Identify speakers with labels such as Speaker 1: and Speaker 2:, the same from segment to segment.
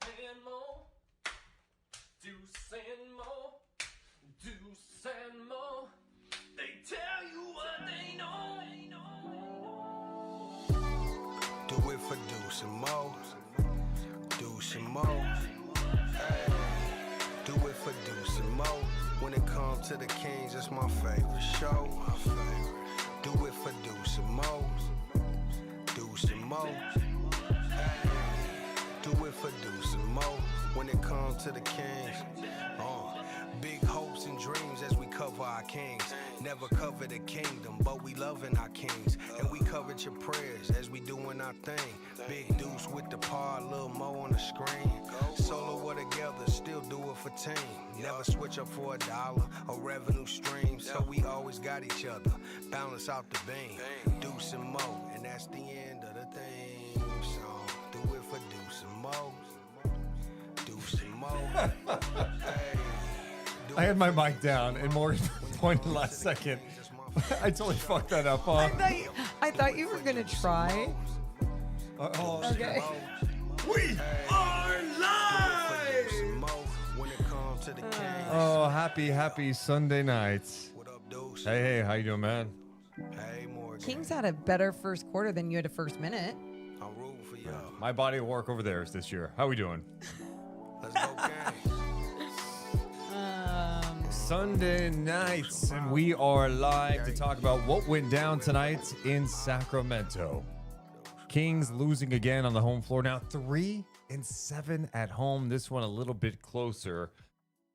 Speaker 1: and Mo, Deuce and Mo, Deuce and Mo. They tell you what they know.
Speaker 2: Do it for Deuce and Mo, Deuce and Mo. Hey, do it for Deuce and Mo. When it comes to the Kings, it's my favorite show. Do it for Deuce and Mo, Deuce and Mo. Hey, do it for Deuce and Mo. When it comes to the Kings, big hopes and dreams as we cover our kings. Never cover the kingdom, but we loving our kings. And we covered your prayers as we doing our thing. Big Deuce with the par, Lil Mo on the screen. Solo or together, still do it for team. Never switch up for $1 or revenue stream. So we always got each other, balance out the beam. Deuce and Mo, and that's the end of the theme song. Do it for Deuce and Mo, Deuce and Mo. Hey.
Speaker 3: I had my mic down and more pointed last second. I totally fucked that up.
Speaker 4: I thought you were gonna try. Okay.
Speaker 3: We are live! Oh, happy Sunday night. Hey, how you doing, man?
Speaker 4: Kings had a better first quarter than you had a first minute.
Speaker 2: I'm rooting for y'all.
Speaker 3: My body of work over there is this year. How we doing?
Speaker 2: Let's go, gang.
Speaker 3: Sunday nights, and we are live to talk about what went down tonight in Sacramento. Kings losing again on the home floor. Now 3-7 at home. This one a little bit closer,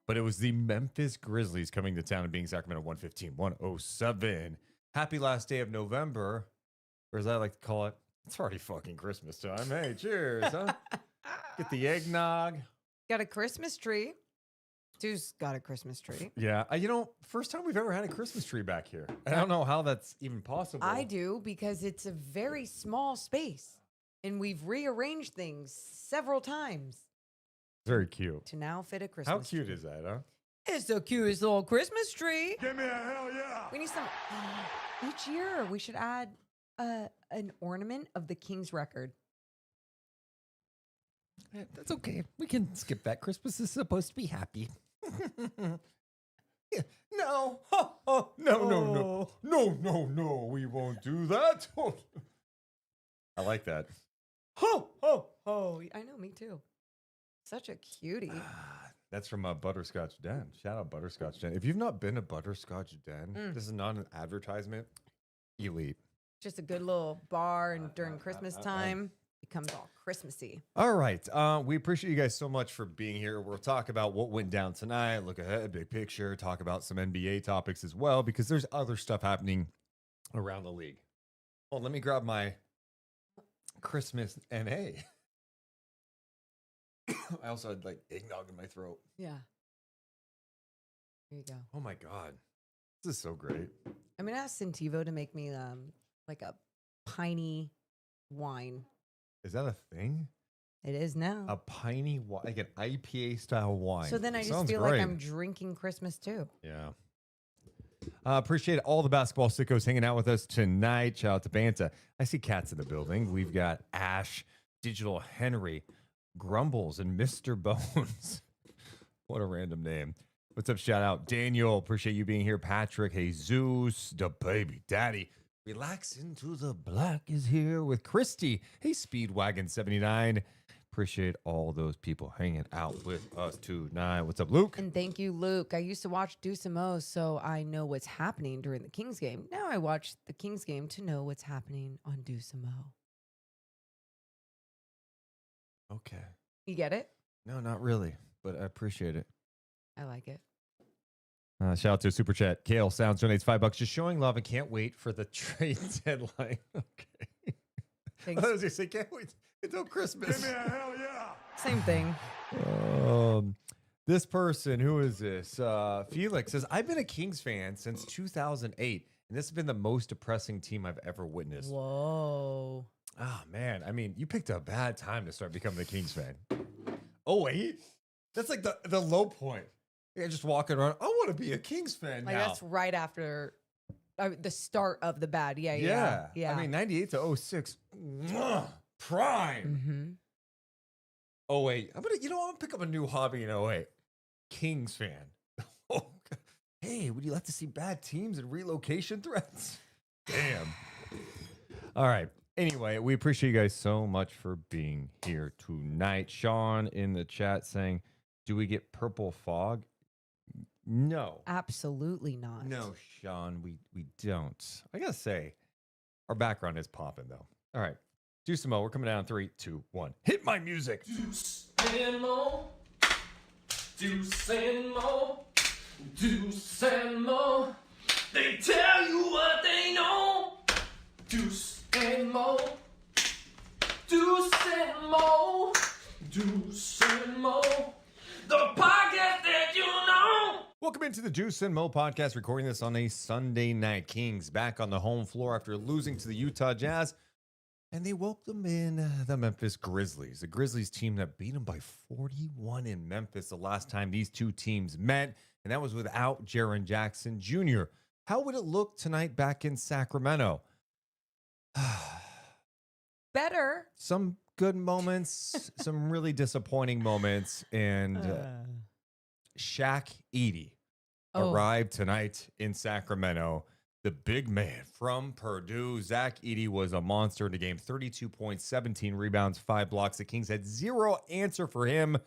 Speaker 3: but it was the Memphis Grizzlies coming to town and being Sacramento 115-107. Happy last day of November, or as I like to call it, it's already fucking Christmas time. Hey, cheers, huh? Get the eggnog.
Speaker 4: Got a Christmas tree. Deuce got a Christmas tree.
Speaker 3: Yeah, first time we've ever had a Christmas tree back here. I don't know how that's even possible.
Speaker 4: I do, because it's a very small space, and we've rearranged things several times
Speaker 3: Very cute.
Speaker 4: to now fit a Christmas
Speaker 3: How cute
Speaker 4: tree.
Speaker 3: is that, huh?
Speaker 4: It's the cutest little Christmas tree.
Speaker 3: Give me a hell yeah.
Speaker 4: We need some. Each year, we should add an ornament of the King's record.
Speaker 5: That's okay. We can skip that. Christmas is supposed to be happy.
Speaker 3: Yeah, no. No. We won't do that. I like that.
Speaker 4: Oh, I know, me too. Such a cutie.
Speaker 3: That's from Butterscotch Den. Shout out Butterscotch Den. If you've not been to Butterscotch Den, this is not an advertisement. Elite.
Speaker 4: Just a good little bar, and during Christmas time, it becomes all Christmassy.
Speaker 3: All right. We appreciate you guys so much for being here. We'll talk about what went down tonight, look ahead, big picture, talk about some NBA topics as well, because there's other stuff happening around the league. Oh, let me grab my Christmas NA. I also had like eggnog in my throat.
Speaker 4: Yeah. There you go.
Speaker 3: Oh my God. This is so great.
Speaker 4: I'm going to ask Sentivo to make me like a piney wine.
Speaker 3: Is that a thing?
Speaker 4: It is now.
Speaker 3: A piney wine, like an IPA style wine.
Speaker 4: So then I just
Speaker 3: Sounds
Speaker 4: feel
Speaker 3: great.
Speaker 4: like I'm drinking Christmas too.
Speaker 3: Yeah. Appreciate all the basketball sickos hanging out with us tonight. Shout out to Banta. I see cats in the building. We've got Ash, Digital Henry, Grumbles, and Mr. Bones. What a random name. What's up? Shout out Daniel. Appreciate you being here. Patrick, Jesus, the baby daddy. Relax into the black is here with Christy. Hey, Speedwagon79. Appreciate all those people hanging out with us tonight. What's up, Luke?
Speaker 4: And thank you, Luke. I used to watch Deuce and Mo, so I know what's happening during the Kings game. Now I watch the Kings game to know what's happening on Deuce and Mo.
Speaker 3: Okay.
Speaker 4: You get it?
Speaker 3: No, not really, but I appreciate it.
Speaker 4: I like it.
Speaker 3: Shout out to Super Chat. Kale Sounds donates $5. Just showing love and can't wait for the trade deadline. Okay.
Speaker 4: Thanks.
Speaker 3: I was going to say, can't wait until Christmas.
Speaker 2: Give me a hell yeah.
Speaker 4: Same thing.
Speaker 3: This person, who is this? Felix says, I've been a Kings fan since 2008, and this has been the most depressing team I've ever witnessed.
Speaker 4: Whoa.
Speaker 3: Oh, man. I mean, you picked a bad time to start becoming a Kings fan. Oh, wait. That's like the low point. You're just walking around. I want to be a Kings fan
Speaker 4: Like
Speaker 3: now.
Speaker 4: that's right after the start of the bad. Yeah.
Speaker 3: I mean, 98 to 06. Prime.
Speaker 4: Mm-hmm.
Speaker 3: 08. I'm gonna pick up a new hobby in 08. Kings fan. Oh, hey, would you like to see bad teams and relocation threats? Damn. All right. Anyway, we appreciate you guys so much for being here tonight. Sean in the chat saying, do we get purple fog? No.
Speaker 4: Absolutely not.
Speaker 3: No, Sean, we don't. I gotta say, our background is popping though. All right. Deuce and Mo, we're coming down 3, 2, 1. Hit my music.
Speaker 1: Deuce and Mo. Deuce and Mo. Deuce and Mo. They tell you what they know. Deuce and Mo. Deuce and Mo. Deuce and Mo. The podcast that you know.
Speaker 3: Welcome into the Deuce and Mo podcast, recording this on a Sunday night. Kings back on the home floor after losing to the Utah Jazz, and they welcome in the Memphis Grizzlies, the Grizzlies team that beat them by 41 in Memphis the last time these two teams met, and that was without Jaren Jackson Jr. How would it look tonight back in Sacramento?
Speaker 4: Better.
Speaker 3: Some good moments, some really disappointing moments, and Zach Edey arrived tonight in Sacramento. The big man from Purdue, Zach Edey, was a monster in the game. 32 points, 17 rebounds, 5 blocks. The Kings had zero answer for him.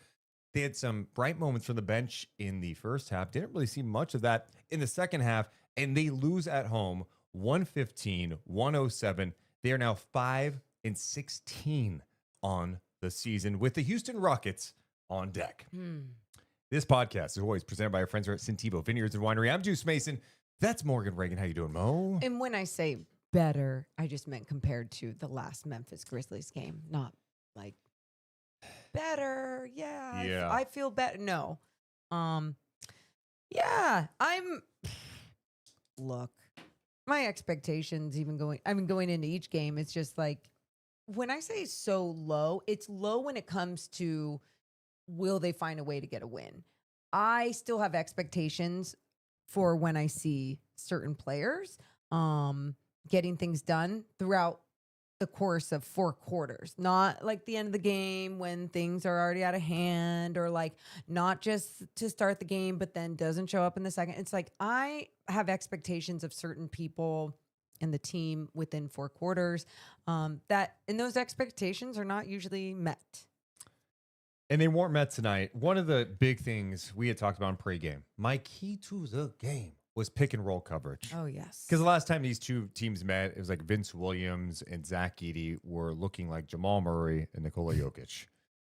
Speaker 3: They had some bright moments from the bench in the first half. Didn't really see much of that in the second half, and they lose at home 115-107. They are now 5-16 on the season with the Houston Rockets on deck. This podcast is always presented by our friends here at Cintivo Vineyards and Winery. I'm Juice Mason. That's Morgan Reagan. How you doing, Mo?
Speaker 4: And when I say better, I just meant compared to the last Memphis Grizzlies game, not like better. Yeah. I feel better. No. Yeah, look, my expectations going into each game, it's just like, when I say so low, it's low when it comes to will they find a way to get a win. I still have expectations for when I see certain players getting things done throughout the course of 4 quarters, not like the end of the game when things are already out of hand, or like not just to start the game, but then doesn't show up in the second. It's like, I have expectations of certain people in the team within 4 quarters and those expectations are not usually met.
Speaker 3: And they weren't met tonight. One of the big things we had talked about in pregame, my key to the game was pick and roll coverage.
Speaker 4: Oh, yes.
Speaker 3: Because the last time these two teams met, it was like Vince Williams and Zach Edey were looking like Jamal Murray and Nikola Jokic.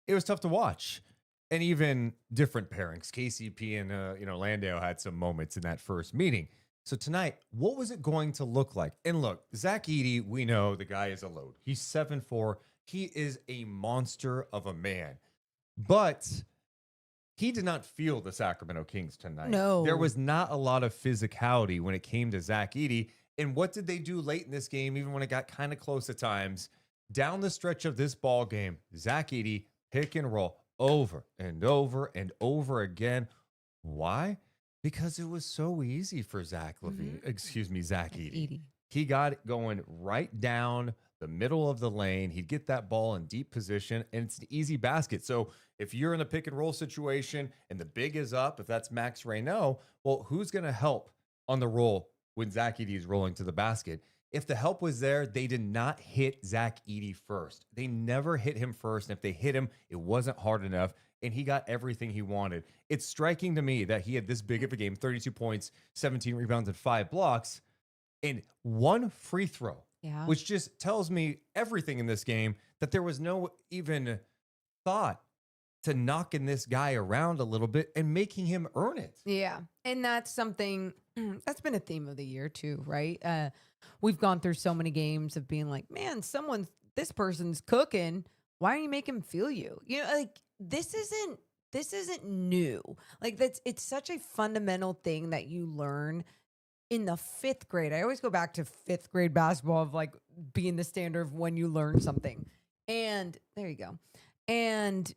Speaker 3: It was tough to watch. And even different pairings. KCP and Landale had some moments in that first meeting. So tonight, what was it going to look like? And look, Zach Edey, we know the guy is a load. He's 7'4". He is a monster of a man. But he did not feel the Sacramento Kings tonight.
Speaker 4: No.
Speaker 3: There was not a lot of physicality when it came to Zach Edey. And what did they do late in this game, even when it got kind of close at times? Down the stretch of this ball game, Zach Edey, pick and roll over and over and over again. Why? Because it was so easy for Zach Edey. He got it going right down the middle of the lane. He'd get that ball in deep position, and it's an easy basket. So if you're in a pick and roll situation and the big is up, if that's Max Raynaud, well, who's going to help on the roll when Zach Edey is rolling to the basket? If the help was there, they did not hit Zach Edey first. They never hit him first. And if they hit him, it wasn't hard enough, and he got everything he wanted. It's striking to me that he had this big of a game, 32 points, 17 rebounds, and 5 blocks, and 1 free throw.
Speaker 4: Yeah.
Speaker 3: Which just tells me everything in this game, that there was no even thought to knocking this guy around a little bit and making him earn it.
Speaker 4: Yeah. And that's something that's been a theme of the year too, right? We've gone through so many games of being like, man, this person's cooking. Why don't you make him feel you? You know, like this isn't new. Like it's such a fundamental thing that you learn in the 5th grade. I always go back to 5th grade basketball of like being the standard of when you learn something. And there you go. And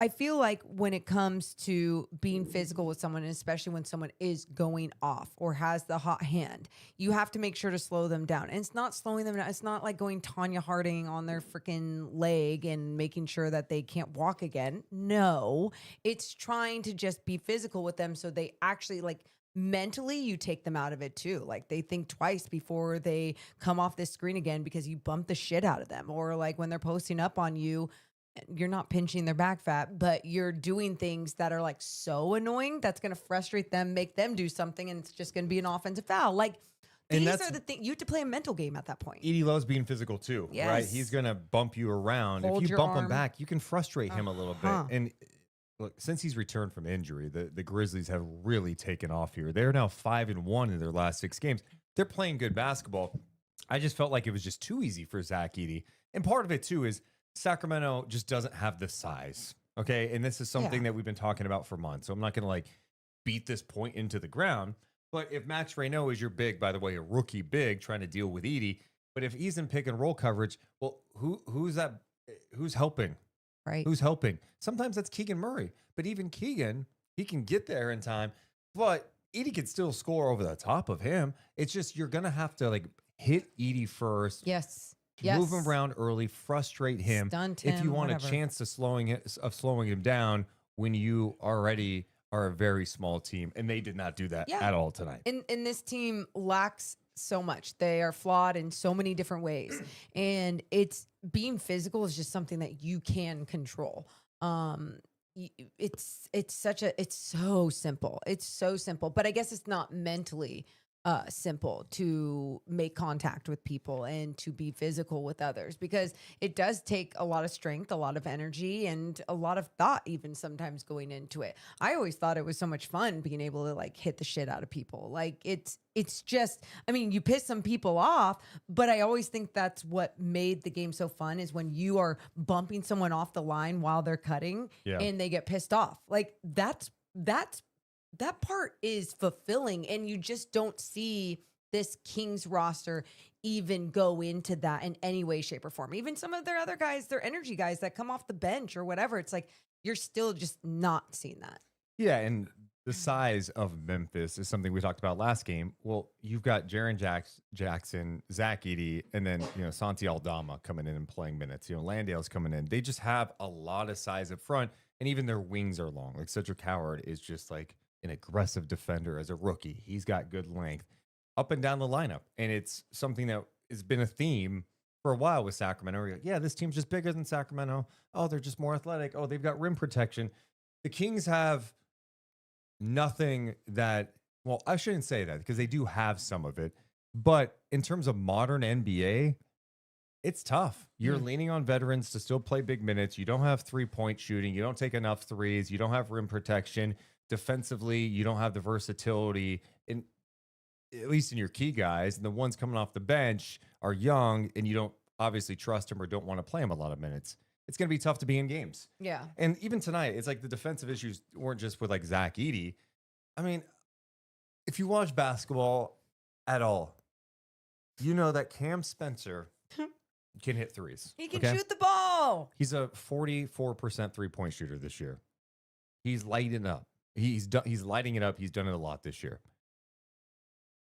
Speaker 4: I feel like when it comes to being physical with someone, and especially when someone is going off or has the hot hand, you have to make sure to slow them down. And it's not slowing them down. It's not like going Tanya Harding on their freaking leg and making sure that they can't walk again. No, it's trying to just be physical with them so they actually like mentally you take them out of it too. Like they think twice before they come off this screen again because you bump the shit out of them. Or like when they're posting up on you, you're not pinching their back fat, but you're doing things that are like so annoying that's going to frustrate them, make them do something, and it's just going to be an offensive foul. Like these are the things you have to play a mental game at that point.
Speaker 3: Edey loves being physical too, right?
Speaker 4: Yes.
Speaker 3: He's going to bump you around.
Speaker 4: Hold
Speaker 3: if you
Speaker 4: your
Speaker 3: bump him
Speaker 4: arm.
Speaker 3: back, you can frustrate him a little bit. And look, since he's returned from injury, the Grizzlies have really taken off here. They're now 5-1 in their last 6 games. They're playing good basketball. I just felt like it was just too easy for Zach Edey. And part of it too is Sacramento just doesn't have the size. Okay. And this is something that we've been talking about for months. So I'm not going to like beat this point into the ground. But if Max Raynaud is your big, by the way, a rookie big trying to deal with Edey, but if he's in pick and roll coverage, well, who's that? Who's helping?
Speaker 4: Right.
Speaker 3: Who's helping? Sometimes that's Keegan Murray. But even Keegan, he can get there in time. But Edey can still score over the top of him. It's just you're going to have to like hit Edey first.
Speaker 4: Yes.
Speaker 3: Move him around early, frustrate him.
Speaker 4: Stunt
Speaker 3: if you
Speaker 4: him,
Speaker 3: want
Speaker 4: whatever.
Speaker 3: a chance to slowing him down when you already are a very small team, and they did not do that at all tonight.
Speaker 4: And this team lacks so much. They are flawed in so many different ways, and it's being physical is just something that you can control. It's so simple. It's so simple, but I guess it's not mentally simple to make contact with people and to be physical with others, because it does take a lot of strength, a lot of energy, and a lot of thought even sometimes going into it. I always thought it was so much fun being able to like hit the shit out of people. Like it's just, I mean, you piss some people off, but I always think that's what made the game so fun is when you are bumping someone off the line while they're cutting and they get pissed off. Like that part is fulfilling, and you just don't see this Kings roster even go into that in any way, shape, or form. Even some of their other guys, their energy guys that come off the bench or whatever, it's like you're still just not seeing that.
Speaker 3: Yeah, and the size of Memphis is something we talked about last game. Well, you've got Jaren Jackson, Zach Edey, and then Santi Aldama coming in and playing minutes. Landale's coming in. They just have a lot of size up front, and even their wings are long. Like Cedric Howard is just like an aggressive defender as a rookie. He's got good length up and down the lineup. And it's something that has been a theme for a while with Sacramento. You're like, yeah, this team's just bigger than Sacramento. Oh, they're just more athletic. Oh, they've got rim protection. The Kings have nothing that, well, I shouldn't say that because they do have some of it. But in terms of modern NBA, it's tough. You're leaning on veterans to still play big minutes. You don't have 3-point shooting. You don't take enough threes. You don't have rim protection. Defensively, you don't have the versatility, in at least in your key guys. And the ones coming off the bench are young, and you don't obviously trust them or don't want to play them a lot of minutes. It's going to be tough to be in games.
Speaker 4: Yeah.
Speaker 3: And even tonight, it's like the defensive issues weren't just with like Zach Edey. I mean, if you watch basketball at all, you know that Cam Spencer can hit threes.
Speaker 4: He can shoot the ball.
Speaker 3: He's a 44% 3-point shooter this year. He's lighting up. He's lighting it up. He's done it a lot this year.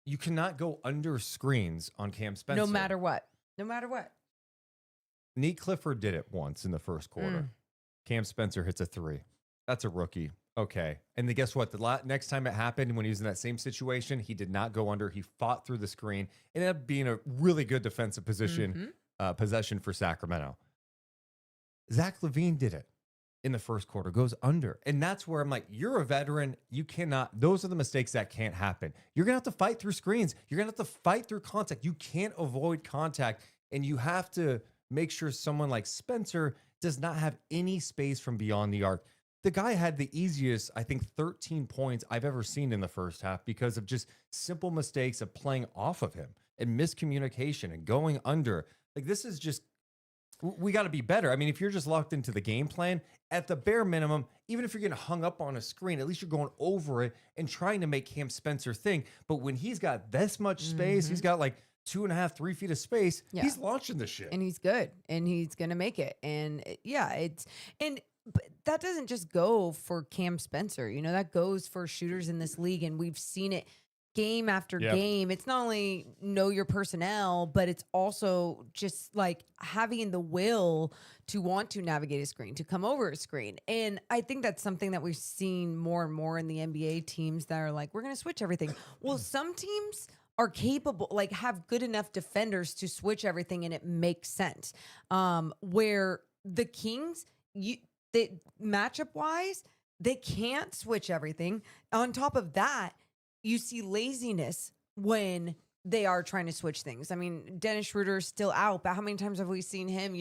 Speaker 3: You cannot go under screens on Cam Spencer.
Speaker 4: No matter what. No matter what.
Speaker 3: Nique Clifford did it once in the first quarter. Cam Spencer hits a 3. That's a rookie. Okay. And then guess what? The next time it happened, when he was in that same situation, he did not go under. He fought through the screen. It ended up being a really good defensive possession for Sacramento. Zach LaVine did it in the first quarter, goes under. And that's where I'm like, you're a veteran. You cannot, those are the mistakes that can't happen. You're going to have to fight through screens. You're going to have to fight through contact. You can't avoid contact. And you have to make sure someone like Spencer does not have any space from beyond the arc. The guy had the easiest, I think, 13 points I've ever seen in the first half because of just simple mistakes of playing off of him and miscommunication and going under. Like, this is just, we got to be better. I mean, if you're just locked into the game plan, at the bare minimum, even if you're getting hung up on a screen, at least you're going over it and trying to make Cam Spencer think. But when he's got this much space, he's got like 2.5, 3 feet of space, he's launching the shit.
Speaker 4: And he's good. And he's going to make it. And yeah, and but that doesn't just go for Cam Spencer. You know, that goes for shooters in this league, and we've seen it game after game. It's not only know your personnel, but it's also just like having the will to want to navigate a screen, to come over a screen. And I think that's something that we've seen more and more in the NBA teams that are like, we're going to switch everything. Well, some teams are capable, like have good enough defenders to switch everything and it makes sense. Where the Kings, matchup wise, they can't switch everything. On top of that, you see laziness when they are trying to switch things. I mean, Dennis Schroeder's still out, but how many times have we seen him,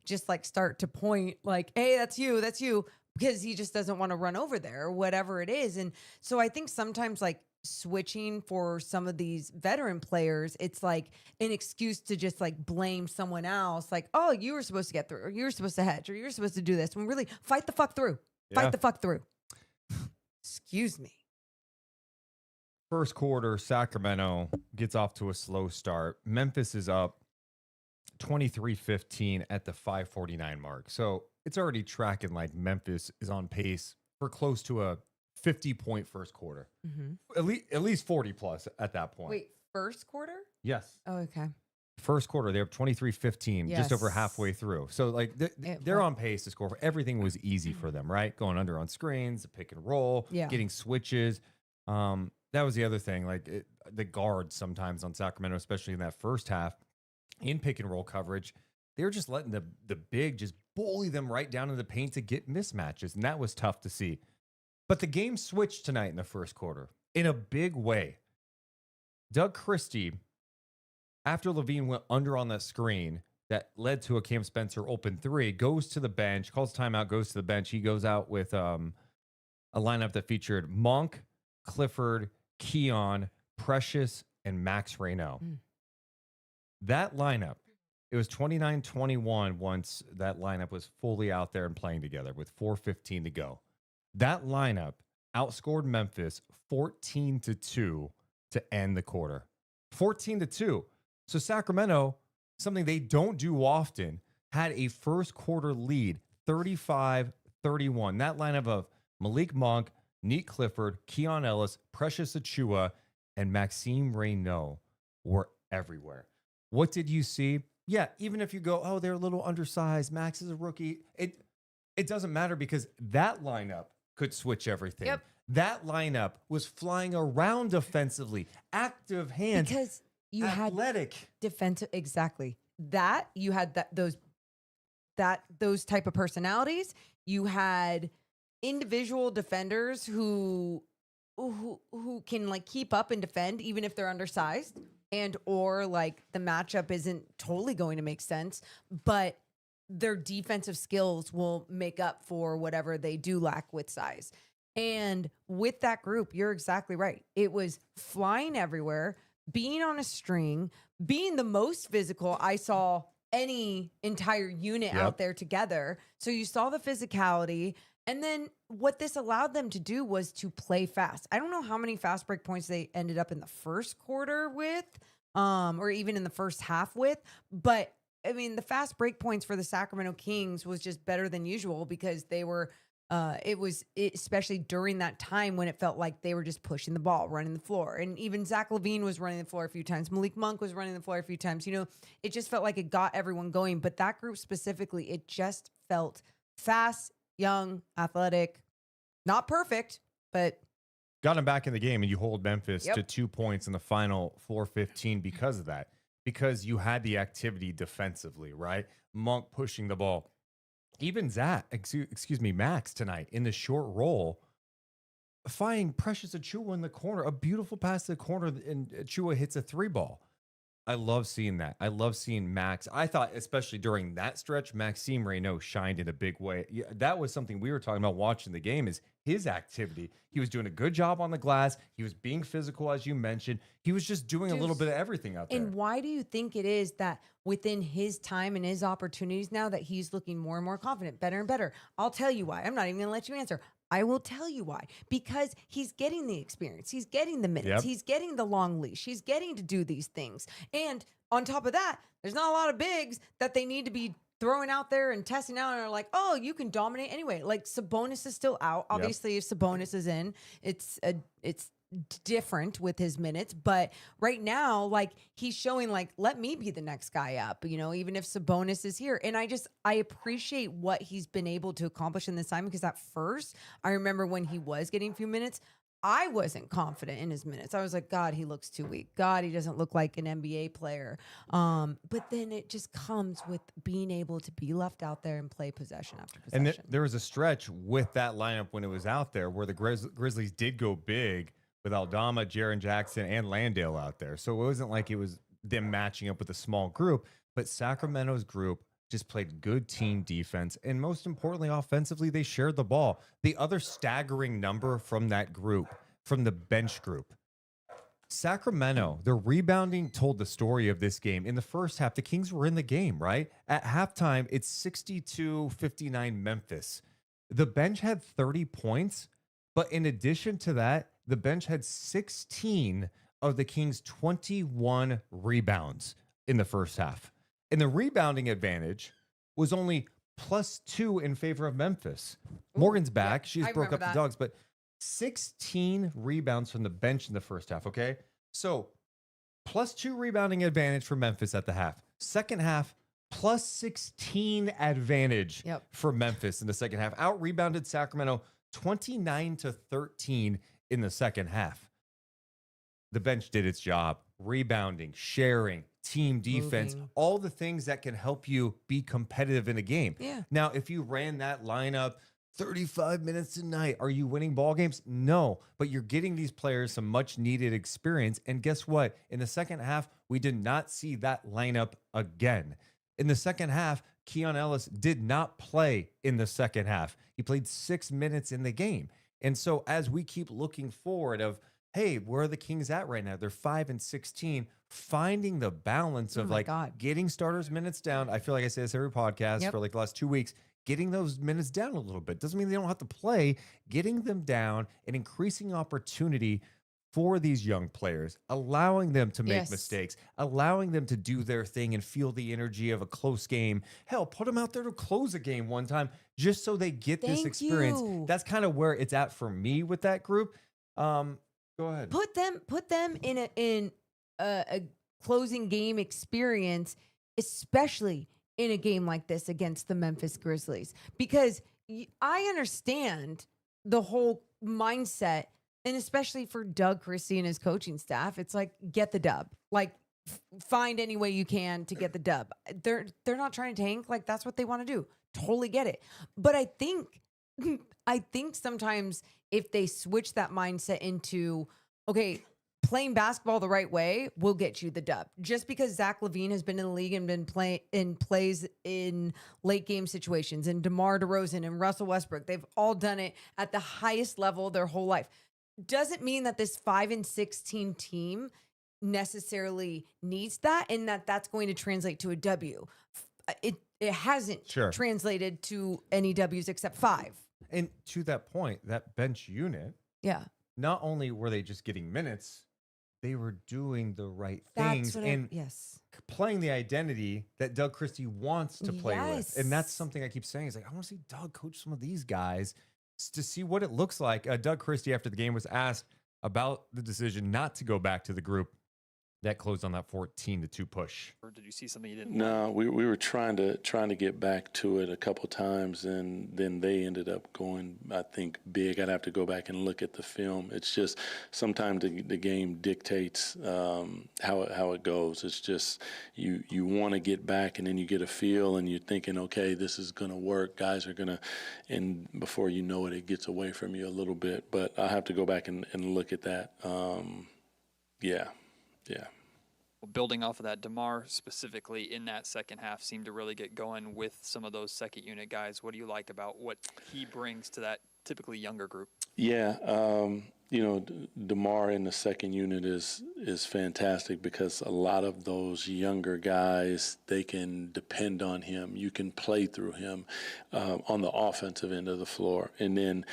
Speaker 4: just like start to point like, hey, that's you, because he just doesn't want to run over there or whatever it is. And so I think sometimes like switching for some of these veteran players, it's like an excuse to just like blame someone else. Like, oh, you were supposed to get through, or you were supposed to hedge, or you're supposed to do this. When really fight the fuck through. Fight the fuck through. Excuse me.
Speaker 3: First quarter, Sacramento gets off to a slow start. Memphis is up 23-15 at the 5:49 mark. So it's already tracking like Memphis is on pace for close to a 50-point first quarter. At least 40 plus at that point.
Speaker 4: Wait, first quarter?
Speaker 3: Yes.
Speaker 4: Oh, okay.
Speaker 3: First quarter, they're up 23-15, just over
Speaker 4: Yes.
Speaker 3: halfway through. So like they're on pace to score. Everything was easy for them, right? Going under on screens, the pick and roll, getting switches. That was the other thing. Like the guards sometimes on Sacramento, especially in that first half, in pick and roll coverage, they were just letting the big just bully them right down in the paint to get mismatches, and that was tough to see. But the game switched tonight in the first quarter in a big way. Doug Christie, after Levine went under on that screen that led to a Cam Spencer open three, goes to the bench, calls timeout, goes to the bench. He goes out with a lineup that featured Monk, Clifford, Keon, Precious, and Max Raynaud. That lineup, it was 29-21 once that lineup was fully out there and playing together with 4:15 to go. That lineup outscored Memphis 14-2 to end the quarter. 14-2. So Sacramento, something they don't do often, had a first quarter lead, 35-31. That lineup of Malik Monk, Nique Clifford, Keon Ellis, Precious Achiuwa, and Maxime Raynaud were everywhere. What did you see? Yeah, even if you go, oh, they're a little undersized, Max is a rookie, it doesn't matter because that lineup could switch everything.
Speaker 4: Yep.
Speaker 3: That lineup was flying around defensively, active hands,
Speaker 4: Because you
Speaker 3: athletic.
Speaker 4: had defensive, exactly. That you had those type of personalities. You had individual defenders who can like keep up and defend even if they're undersized, and or like the matchup isn't totally going to make sense, but their defensive skills will make up for whatever they do lack with size. And with that group, you're exactly right. It was flying everywhere, being on a string, being the most physical I saw any entire unit out there together. So you saw the physicality. And then what this allowed them to do was to play fast. I don't know how many fast break points they ended up in the first quarter with, or even in the first half with. But I mean, the fast break points for the Sacramento Kings was just better than usual because they were, especially during that time when it felt like they were just pushing the ball, running the floor. And even Zach Levine was running the floor a few times. Malik Monk was running the floor a few times. It just felt like it got everyone going. But that group specifically, it just felt fast, young, athletic, not perfect, but
Speaker 3: Got them back in the game, and you hold Memphis to 2 points in the final 4:15 because of that. Because you had the activity defensively, right? Monk pushing the ball. Even Max tonight in the short roll, finding Precious Achiuwa in the corner, a beautiful pass to the corner, and Achiuwa hits a three ball. I love seeing that. I love seeing Max. I thought, especially during that stretch, Maxime Raynaud shined in a big way. Yeah, that was something we were talking about watching the game, is his activity. He was doing a good job on the glass. He was being physical, as you mentioned. He was just doing a little bit of everything out there.
Speaker 4: And why do you think it is that within his time and his opportunities now that he's looking more and more confident, better and better? I'll tell you why. I'm not even going to let you answer. I will tell you why. Because he's getting the experience. He's getting the minutes. He's getting the long leash. He's getting to do these things. And on top of that, there's not a lot of bigs that they need to be throwing out there and testing out and are like, oh, you can dominate anyway. Like Sabonis is still out. Obviously, if Sabonis is in, it's different with his minutes. But right now, like he's showing like, let me be the next guy up, even if Sabonis is here. And I appreciate what he's been able to accomplish in this time, because at first I remember when he was getting a few minutes, I wasn't confident in his minutes. I was like, God, he looks too weak. God, he doesn't look like an NBA player. But then it just comes with being able to be left out there and play possession after possession.
Speaker 3: And there was a stretch with that lineup when it was out there where the Grizzlies did go big with Aldama, Jaren Jackson, and Landale out there. So it wasn't like it was them matching up with a small group, but Sacramento's group just played good team defense. And most importantly, offensively, they shared the ball. The other staggering number from that group, from the bench group, Sacramento, their rebounding told the story of this game. In the first half, the Kings were in the game, right? At halftime, it's 62-59 Memphis. The bench had 30 points, but in addition to that, the bench had 16 of the Kings' 21 rebounds in the first half. And the rebounding advantage was only +2 in favor of Memphis. Morgan's back. She's broke up the dogs, but 16 rebounds from the bench in the first half, okay? So +2 rebounding advantage for Memphis at the half. Second half, +16 advantage for Memphis in the second half. Out-rebounded Sacramento 29-13 in the second half. The bench did its job. Rebounding, sharing, team defense, all the things that can help you be competitive in a game.
Speaker 4: Yeah.
Speaker 3: Now, if you ran that lineup 35 minutes a night, are you winning ball games? No, but you're getting these players some much needed experience. And guess what? In the second half, we did not see that lineup again. In the second half, Keon Ellis did not play in the second half. He played 6 minutes in the game. And so as we keep looking forward of, hey, where are the Kings at right now? They're 5-16, finding the balance of getting starters minutes down. I feel like I say this every podcast for like the last 2 weeks, getting those minutes down a little bit. Doesn't mean they don't have to play, getting them down and increasing opportunity for these young players, allowing them to make mistakes, allowing them to do their thing and feel the energy of a close game. Hell, put them out there to close a game one time just so they get this experience. That's kind of where it's at for me with that group. Go ahead.
Speaker 4: Put them in a closing game experience, especially in a game like this against the Memphis Grizzlies, because I understand the whole mindset, and especially for Doug Christie and his coaching staff, it's like, get the dub, like find any way you can to get the dub. They're not trying to tank, like that's what they want to do. Totally get it. But I think sometimes if they switch that mindset into, okay, playing basketball the right way will get you the dub. Just because Zach LaVine has been in the league and been plays in late game situations, and DeMar DeRozan and Russell Westbrook, they've all done it at the highest level their whole life. Doesn't mean that this 5-16 team necessarily needs that, and that's going to translate to a W. It hasn't translated to any W's except 5.
Speaker 3: And to that point, that bench unit, not only were they just getting minutes, they were doing the right things and playing the identity that Doug Christie wants to play with. And that's something I keep saying is like, I want to see Doug coach some of these guys to see what it looks like. Doug Christie, after the game, was asked about the decision not to go back to the group that closed on that 14-2 push.
Speaker 6: Or did you see something you didn't?
Speaker 7: No, we were trying to get back to it a couple times, and then they ended up going, I think, big. I'd have to go back and look at the film. It's just sometimes the game dictates how it goes. It's just you want to get back, and then you get a feel, and you're thinking, okay, this is going to work. Guys are going to, and before you know it, it gets away from you a little bit. But I have to go back and look at that. Yeah.
Speaker 6: Well, building off of that, DeMar specifically in that second half seemed to really get going with some of those second unit guys. What do you like about what he brings to that typically younger group?
Speaker 7: Yeah, DeMar in the second unit is fantastic because a lot of those younger guys, they can depend on him. You can play through him on the offensive end of the floor. And then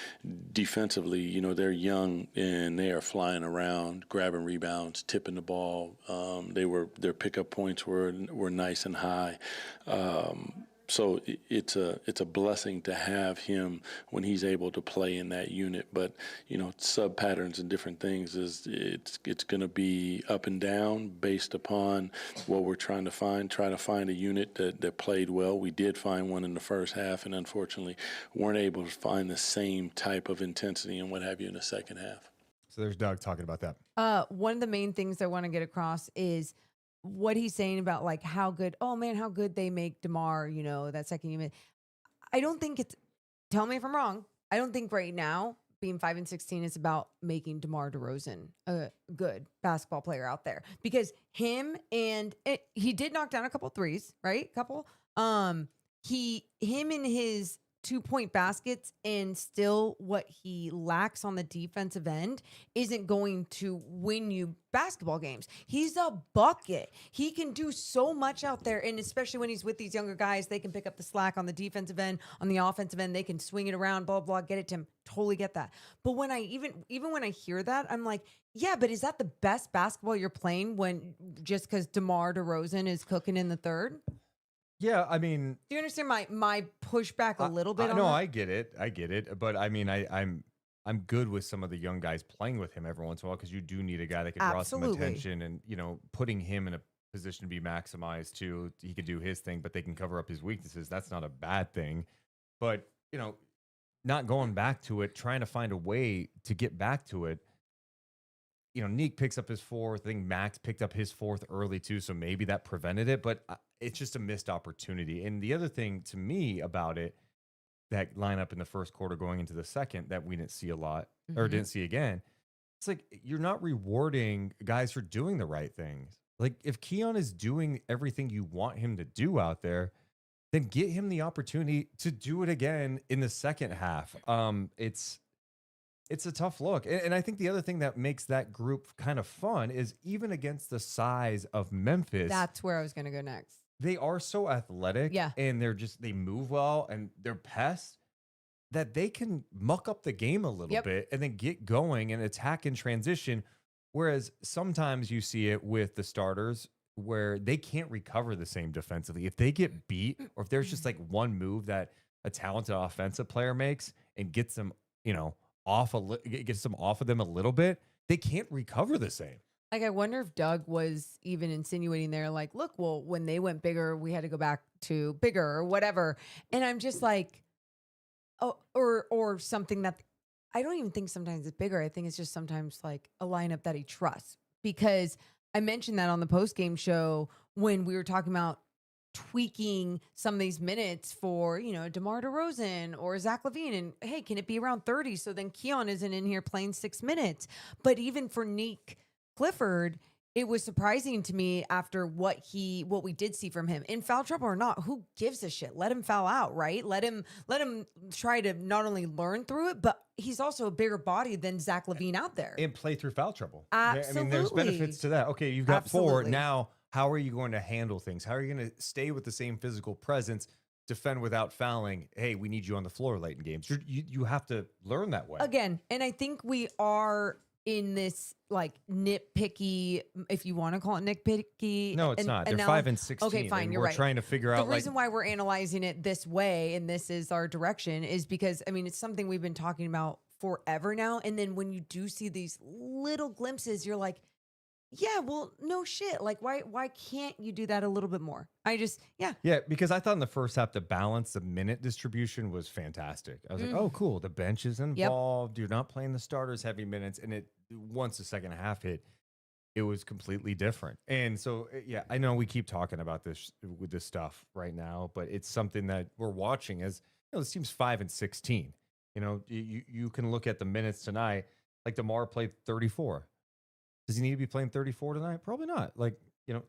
Speaker 7: defensively, they're young and they are flying around, grabbing rebounds, tipping the ball. Their pickup points were nice and high. So it's a blessing to have him when he's able to play in that unit. But sub patterns and different things it's going to be up and down based upon what we're trying to find. Try to find a unit that played well. We did find one in the first half, and unfortunately weren't able to find the same type of intensity and what have you in the second half.
Speaker 3: So there's Doug talking about that.
Speaker 4: One of the main things I want to get across is what he's saying about like how good they make DeMar, that second unit. I don't think tell me if I'm wrong. I don't think right now being 5-16 is about making DeMar DeRozan a good basketball player out there, because he did knock down a couple threes, right? Him and his 2-point baskets, and still what he lacks on the defensive end isn't going to win you basketball games. He's a bucket. He can do so much out there, and especially when he's with these younger guys, they can pick up the slack on the defensive end. On the offensive end, they can swing it around, blah, blah, get it to him. Totally get that. But when I even when I hear that, I'm like, yeah, but is that the best basketball you're playing when just because DeMar DeRozan is cooking in the third?
Speaker 3: Yeah, I mean,
Speaker 4: do you understand my pushback a little bit?
Speaker 3: No, I get it. But I mean, I'm good with some of the young guys playing with him every once in a while, because you do need a guy that can draw some attention, and putting him in a position to be maximized too. He could do his thing, but they can cover up his weaknesses. That's not a bad thing. But not going back to it, trying to find a way to get back to it. Nique picks up his fourth. I think Max picked up his fourth early too, so maybe that prevented it. But it's just a missed opportunity. And the other thing to me about it, that lineup in the first quarter going into the second that we didn't see a lot or didn't see again, it's like you're not rewarding guys for doing the right things. Like if Keon is doing everything you want him to do out there, then get him the opportunity to do it again in the second half. It's a tough look. And I think the other thing that makes that group kind of fun is even against the size of Memphis.
Speaker 4: That's where I was going to go next.
Speaker 3: They are so athletic,
Speaker 4: yeah,
Speaker 3: and they move well, and they're pests that they can muck up the game a little bit and then get going and attack in transition. Whereas sometimes you see it with the starters where they can't recover the same defensively. If they get beat, or if there's just like one move that a talented offensive player makes and gets them, gets them off of them a little bit, they can't recover the same.
Speaker 4: Like, I wonder if Doug was even insinuating there, like, look, well, when they went bigger, we had to go back to bigger or whatever. And I'm just like, oh, or something that I don't even think sometimes it's bigger. I think it's just sometimes like a lineup that he trusts. Because I mentioned that on the post-game show when we were talking about tweaking some of these minutes for, DeMar DeRozan or Zach LaVine. And hey, can it be around 30? So then Keon isn't in here playing 6 minutes. But even for Nique Clifford, it was surprising to me after what we did see from him, in foul trouble or not. Who gives a shit? Let him foul out, right? Let him try to not only learn through it, but he's also a bigger body than Zach LaVine out there
Speaker 3: and play through foul trouble.
Speaker 4: Absolutely.
Speaker 3: I mean, there's benefits to that. Okay, you've got 4 now. How are you going to handle things? How are you going to stay with the same physical presence, defend without fouling? Hey, we need you on the floor late in games. You have to learn that way
Speaker 4: again. And I think we are in this like nitpicky, if you want to call it nitpicky.
Speaker 3: No, it's not. They're 5-16.
Speaker 4: Okay, fine. You're
Speaker 3: we're
Speaker 4: right.
Speaker 3: Trying to figure out
Speaker 4: the reason why we're analyzing it this way, and this is our direction, is because it's something we've been talking about forever now. And then when you do see these little glimpses, you're like, yeah, well, no shit. Like, why can't you do that a little bit more? Yeah,
Speaker 3: because I thought in the first half, the balance of minute distribution was fantastic. I was like, oh, cool. The bench is involved. You're not playing the starters heavy minutes. And once the second half hit, it was completely different. And so, yeah, I know we keep talking about this with this stuff right now, but it's something that we're watching as, this team's 5-16. You can look at the minutes tonight, like DeMar played 34. Does he need to be playing 34 tonight? Probably not. Like,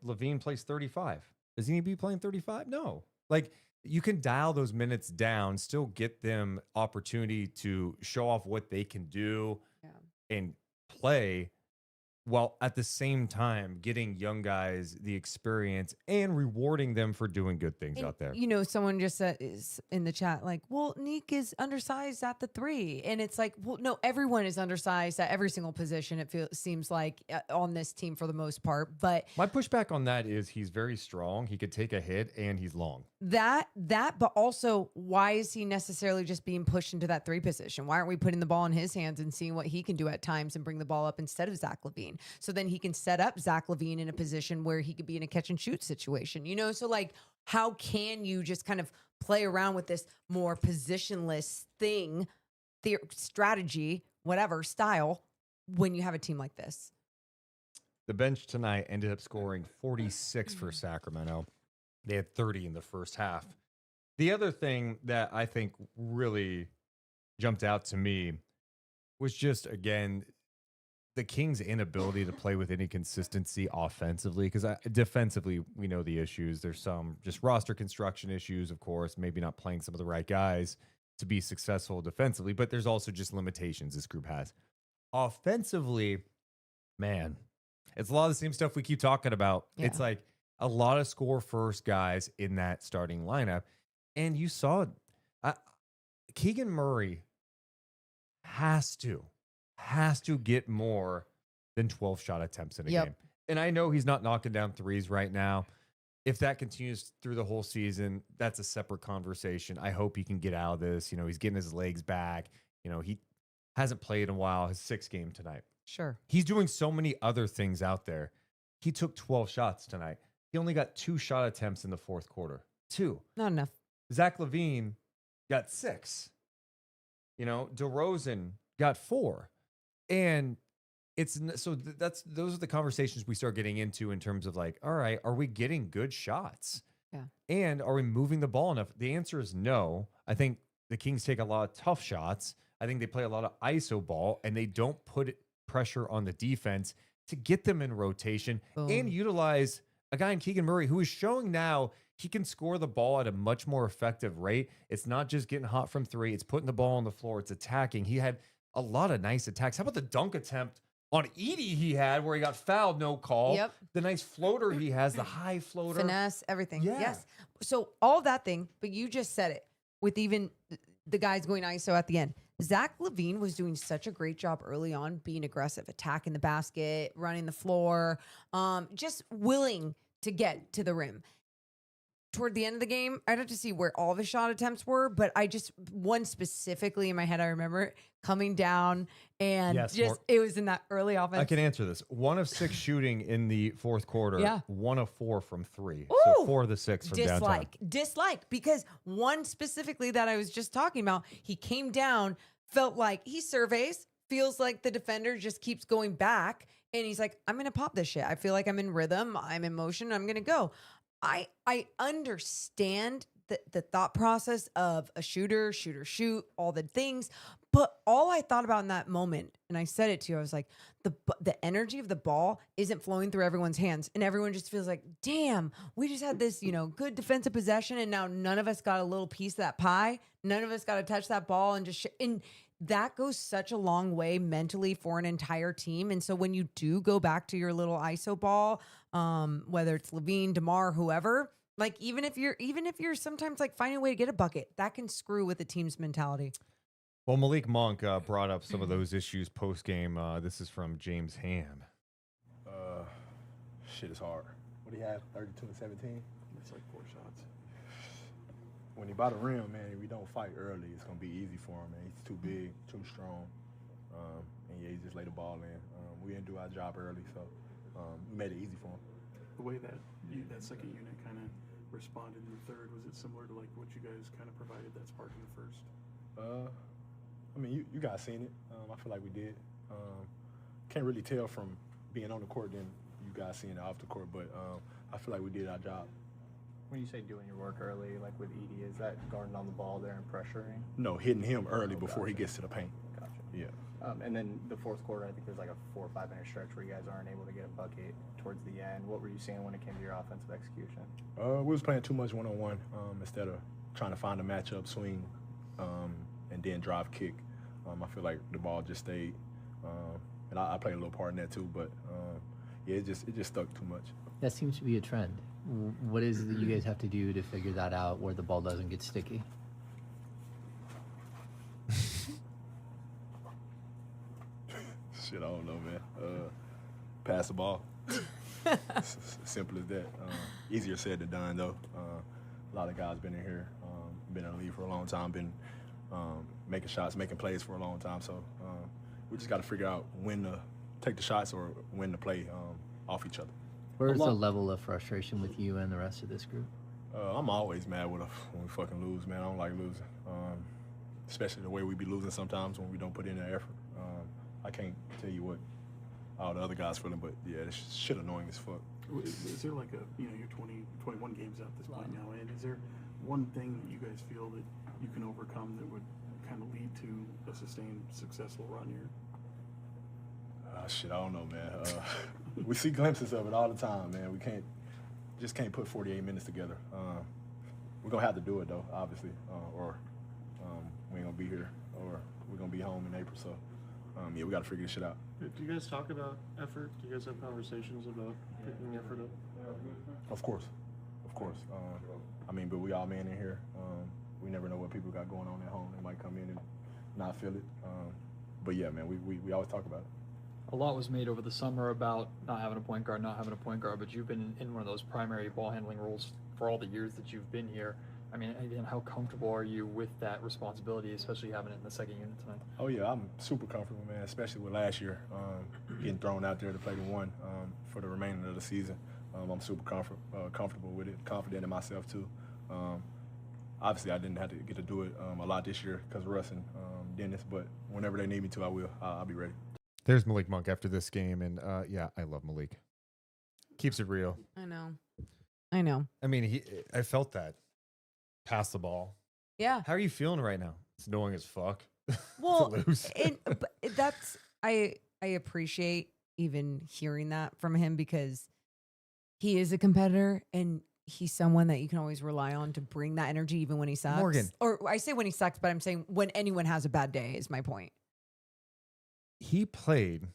Speaker 3: LaVine plays 35. Does he need to be playing 35? No. Like, you can dial those minutes down, still get them opportunity to show off what they can do and play while at the same time getting young guys the experience and rewarding them for doing good things out there.
Speaker 4: You know, someone just said is in the chat, like, well, Nique is undersized at the 3. And it's like, well, no, everyone is undersized at every single position. It seems like on this team for the most part. But
Speaker 3: my pushback on that is he's very strong. He could take a hit and he's long.
Speaker 4: But also, why is he necessarily just being pushed into that 3 position? Why aren't we putting the ball in his hands and seeing what he can do at times and bring the ball up instead of Zach LaVine? So then he can set up Zach LaVine in a position where he could be in a catch and shoot situation, you know? So like, how can you just kind of play around with this more positionless strategy, whatever style, when you have a team like this?
Speaker 3: The bench tonight ended up scoring 46 for Sacramento. They had 30 in the first half. The other thing that I think really jumped out to me was just, again, the Kings' inability to play with any consistency offensively, because defensively, we know the issues. There's some just roster construction issues, of course, maybe not playing some of the right guys to be successful defensively, but there's also just limitations this group has. Offensively, man, it's a lot of the same stuff we keep talking about.
Speaker 4: Yeah.
Speaker 3: It's like a lot of score-first guys in that starting lineup, and you saw Keegan Murray has to get more than 12 shot attempts in a game. And I know he's not knocking down threes right now. If that continues through the whole season, that's a separate conversation. I hope he can get out of this. You know, he's getting his legs back. You know, he hasn't played in a while. His 6th game tonight.
Speaker 4: Sure.
Speaker 3: He's doing so many other things out there. He took 12 shots tonight. He only got 2 shot attempts in the 4th quarter. 2.
Speaker 4: Not enough.
Speaker 3: Zach LaVine got 6. You know, DeRozan got 4. And those are the conversations we start getting into in terms of like, all right, are we getting good shots?
Speaker 4: Yeah.
Speaker 3: And are we moving the ball enough? The answer is no. I think the Kings take a lot of tough shots. I think they play a lot of ISO ball, and they don't put pressure on the defense to get them in rotation and utilize a guy in Keegan Murray who is showing now he can score the ball at a much more effective rate. It's not just getting hot from 3. It's putting the ball on the floor. It's attacking. He had a lot of nice attacks. How about the dunk attempt on Edey he had where he got fouled, no call?
Speaker 4: Yep.
Speaker 3: The nice floater he has, the high floater.
Speaker 4: Finesse, everything.
Speaker 3: Yeah.
Speaker 4: Yes. So all that thing, but you just said it with even the guys going ISO at the end. Zach LaVine was doing such a great job early on, being aggressive, attacking the basket, running the floor, just willing to get to the rim. Toward the end of the game, I'd have to see where all of his shot attempts were, but one specifically in my head, I remember coming down and it was in that early offense.
Speaker 3: I can answer this. 1 of 6 shooting in the 4th quarter.
Speaker 4: Yeah.
Speaker 3: 1 of 4 from 3.
Speaker 4: Ooh,
Speaker 3: so 4 of the 6 from downtown.
Speaker 4: Dislike, because one specifically that I was just talking about, he came down, felt like he surveys, feels like the defender just keeps going back, and he's like, I'm going to pop this shit. I feel like I'm in rhythm. I'm in motion. I'm going to go. I understand the thought process of a shooter, shoot, all the things. But all I thought about in that moment, and I said it to you, I was like, the energy of the ball isn't flowing through everyone's hands. And everyone just feels like, damn, we just had this, good defensive possession. And now none of us got a little piece of that pie. None of us got to touch that ball and just and that goes such a long way mentally for an entire team. And so when you do go back to your little ISO ball, whether it's LaVine, DeMar, whoever, like even if you're sometimes like finding a way to get a bucket, that can screw with the team's mentality.
Speaker 3: Well, Malik Monk brought up some of those issues post game. This is from James Ham.
Speaker 8: Shit is hard. What do you have? 32 and 17.
Speaker 9: That's like 4 shots.
Speaker 8: When he by the rim, man, if we don't fight early, it's gonna be easy for him, man. He's too big, too strong, and yeah, he just laid the ball in. We didn't do our job early, so we made it easy for him.
Speaker 9: The way that second unit kind of responded in the third, was it similar to like what you guys kind of provided that spark in the first?
Speaker 8: I mean, you guys seen it. I feel like we did. Can't really tell from being on the court than you guys seeing it off the court, but I feel like we did our job.
Speaker 10: When you say doing your work early, like with Edey, is that guarding on the ball there and pressuring?
Speaker 8: No, hitting him early before he gets to the paint.
Speaker 10: Gotcha.
Speaker 8: Yeah.
Speaker 10: And then the 4th quarter, I think there's like a 4 or 5 minute stretch where you guys aren't able to get a bucket towards the end. What were you seeing when it came to your offensive execution?
Speaker 8: We was playing too much one-on-one instead of trying to find a matchup, swing, and then drive kick. I feel like the ball just stayed and I played a little part in that too. But yeah, it just stuck too much.
Speaker 11: That seems to be a trend. What is it that you guys have to do to figure that out where the ball doesn't get sticky?
Speaker 8: Shit, I don't know, man. Pass the ball. Simple as that. Easier said than done, though. A lot of guys been in here, been in the league for a long time, been making shots, making plays for a long time. So we just got to figure out when to take the shots or when to play off each other.
Speaker 11: Where's the level of frustration with you and the rest of this group?
Speaker 8: I'm always mad when we fucking lose, man. I don't like losing, especially the way we be losing sometimes when we don't put in the effort. I can't tell you what all the other guys feeling, but yeah, this shit annoying as fuck.
Speaker 9: Is there like you're 21 games out at this point now, and is there one thing that you guys feel that you can overcome that would kind of lead to a sustained, successful run here?
Speaker 8: Shit, I don't know, man. We see glimpses of it all the time, man. We just can't put 48 minutes together. We're gonna have to do it though, obviously, or we ain't gonna be here, or we're gonna be home in April. So, yeah, we gotta figure this shit out.
Speaker 12: Do you guys talk about effort? Do you guys have conversations about picking effort up?
Speaker 8: Of course. I mean, but we all men in here. We never know what people got going on at home. They might come in and not feel it. But yeah, man, we always talk about it.
Speaker 6: A lot was made over the summer about not having a point guard, but you've been in one of those primary ball handling roles for all the years that you've been here. I mean, again, how comfortable are you with that responsibility, especially having it in the second unit tonight?
Speaker 8: Oh, yeah, I'm super comfortable, man, especially with last year, getting thrown out there to play the one for the remainder of the season. I'm super comfortable with it, confident in myself, too. Obviously, I didn't have to get to do it a lot this year because of Russ and Dennis, but whenever they need me to, I will. I'll be ready.
Speaker 3: There's Malik Monk after this game, and yeah, I love Malik. Keeps it real.
Speaker 4: I know.
Speaker 3: I mean, I felt that. Pass the ball.
Speaker 4: Yeah.
Speaker 3: How are you feeling right now? It's annoying as fuck.
Speaker 4: Well,
Speaker 3: to lose.
Speaker 4: but that's I appreciate even hearing that from him because he is a competitor and he's someone that you can always rely on to bring that energy even when he sucks.
Speaker 3: Morgan.
Speaker 4: Or I say when he sucks, but I'm saying when anyone has a bad day is my point.
Speaker 3: He played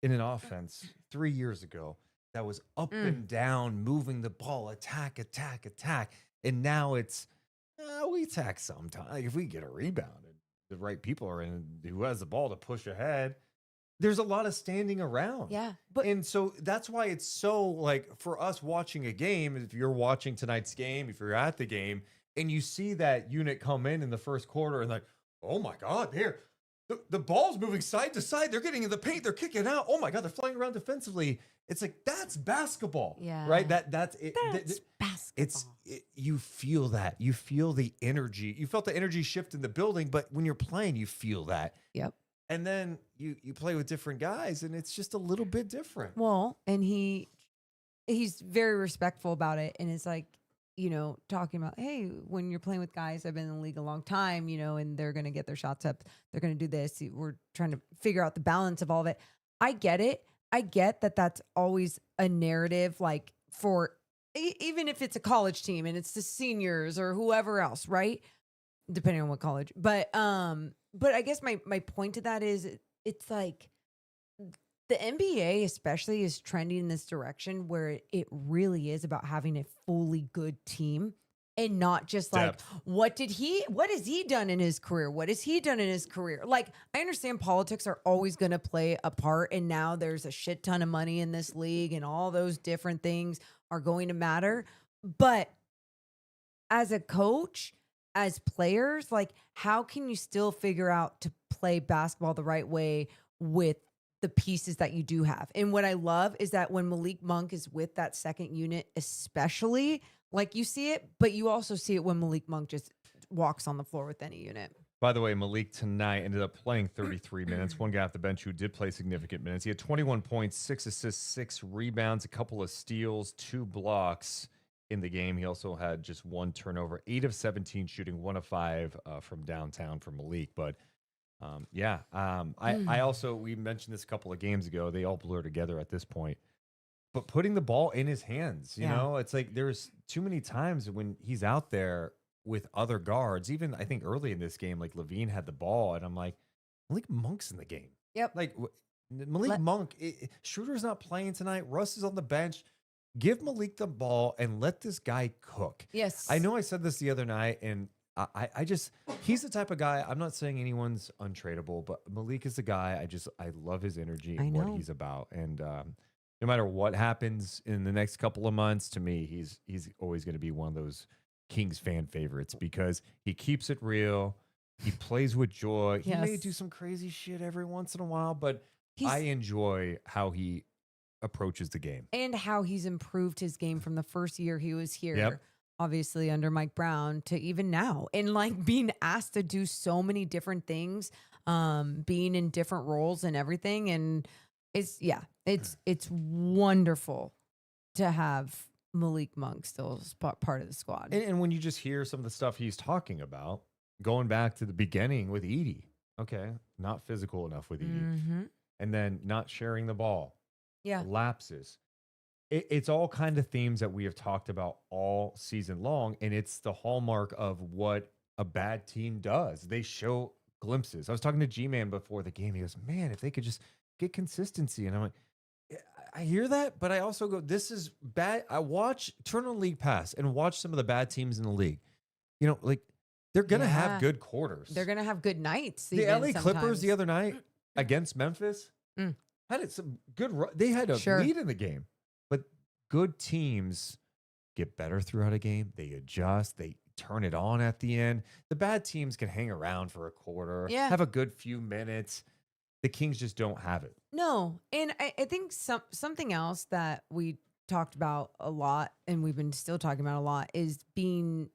Speaker 3: in an offense 3 years ago that was up and down, moving the ball, attack. And now it's, we attack sometimes. Like if we get a rebound and the right people are in, who has the ball to push ahead, there's a lot of standing around.
Speaker 4: Yeah.
Speaker 3: And so that's why it's so like for us watching a game, if you're watching tonight's game, if you're at the game and you see that unit come in the first quarter and like, oh my God, the ball's moving side to side. They're getting in the paint. They're kicking out. Oh my God, they're flying around defensively. It's like, that's basketball.
Speaker 4: Yeah.
Speaker 3: Right? That's it.
Speaker 4: That's basketball.
Speaker 3: You feel that. You feel the energy. You felt the energy shift in the building, but when you're playing, you feel that.
Speaker 4: Yep.
Speaker 3: And then you play with different guys, and it's just a little bit different.
Speaker 4: Well, and he's very respectful about it. And it's like, talking about, hey, when you're playing with guys, I've been in the league a long time, and they're going to get their shots up. They're going to do this. We're trying to figure out the balance of all of it. I get it. I get that that's always a narrative, like for even if it's a college team and it's the seniors or whoever else, right? Depending on what college. But I guess my point to that is it's like the NBA especially is trending in this direction where it really is about having a fully good team and not just like, what has he done in his career? What has he done in his career? Like, I understand politics are always going to play a part. And now there's a shit ton of money in this league and all those different things are going to matter. But as a coach, as players, like how can you still figure out to play basketball the right way with the pieces that you do have? And what I love is that when Malik Monk is with that second unit, especially, like you see it, but you also see it when Malik Monk just walks on the floor with any unit.
Speaker 3: By the way, Malik tonight ended up playing 33 minutes. One guy off the bench who did play significant minutes. He had 21 points, 6 assists, 6 rebounds, a couple of steals, 2 blocks in the game. He also had just 1 turnover, 8 of 17 shooting, 1 of 5 from downtown for Malik. But I also, we mentioned this a couple of games ago. They all blur together at this point. But putting the ball in his hands, you know, it's like there's too many times when he's out there with other guards. Even I think early in this game, like Levine had the ball, and I'm like, Malik Monk's in the game.
Speaker 4: Yep.
Speaker 3: Like Malik Monk, Schroeder's not playing tonight. Russ is on the bench. Give Malik the ball and let this guy cook.
Speaker 4: Yes.
Speaker 3: I know I said this the other night, and I just, he's the type of guy, I'm not saying anyone's untradeable, but Malik is the guy, I love his energy and what he's about. And no matter what happens in the next couple of months, to me, he's always going to be one of those Kings fan favorites because he keeps it real. He plays with joy. He may do some crazy shit every once in a while, but I enjoy how he approaches the game
Speaker 4: and how he's improved his game from the first year he was here, obviously under Mike Brown, to even now, and like being asked to do so many different things, being in different roles and everything. And it's wonderful to have Malik Monk still part of the squad.
Speaker 3: And when you just hear some of the stuff he's talking about, going back to the beginning with Edey, okay, not physical enough with Edey, and then not sharing the ball, lapses. It's all kind of themes that we have talked about all season long, and it's the hallmark of what a bad team does. They show glimpses. I was talking to G-Man before the game. He goes, man, if they could just get consistency. And I'm like, I hear that, but I also go, this is bad. Turn on League Pass and watch some of the bad teams in the league. You know, like, they're going to have good quarters.
Speaker 4: They're going to have good nights.
Speaker 3: The LA Clippers the other night against Memphis had some good. They had a lead in the game, but good teams get better throughout a game. They adjust. They turn it on at the end. The bad teams can hang around for a quarter, have a good few minutes. The Kings just don't have it.
Speaker 4: No, and I think something else that we talked about a lot, and we've been still talking about a lot, is being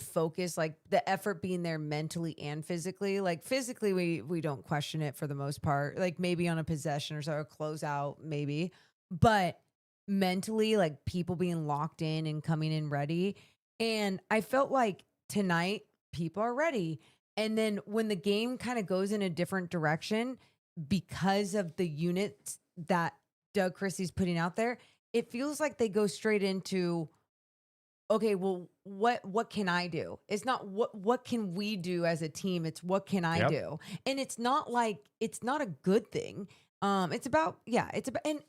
Speaker 4: focused, like the effort being there mentally and physically. Like physically, we don't question it for the most part. Like maybe on a possession or so, or close out, maybe. But mentally, like people being locked in and coming in ready. And I felt like tonight, people are ready. And then when the game kind of goes in a different direction because of the units that Doug Christie's putting out there, it feels like they go straight into, okay, well, what can I do? It's not what can we do as a team? It's what can I do? And it's not a good thing. It's about,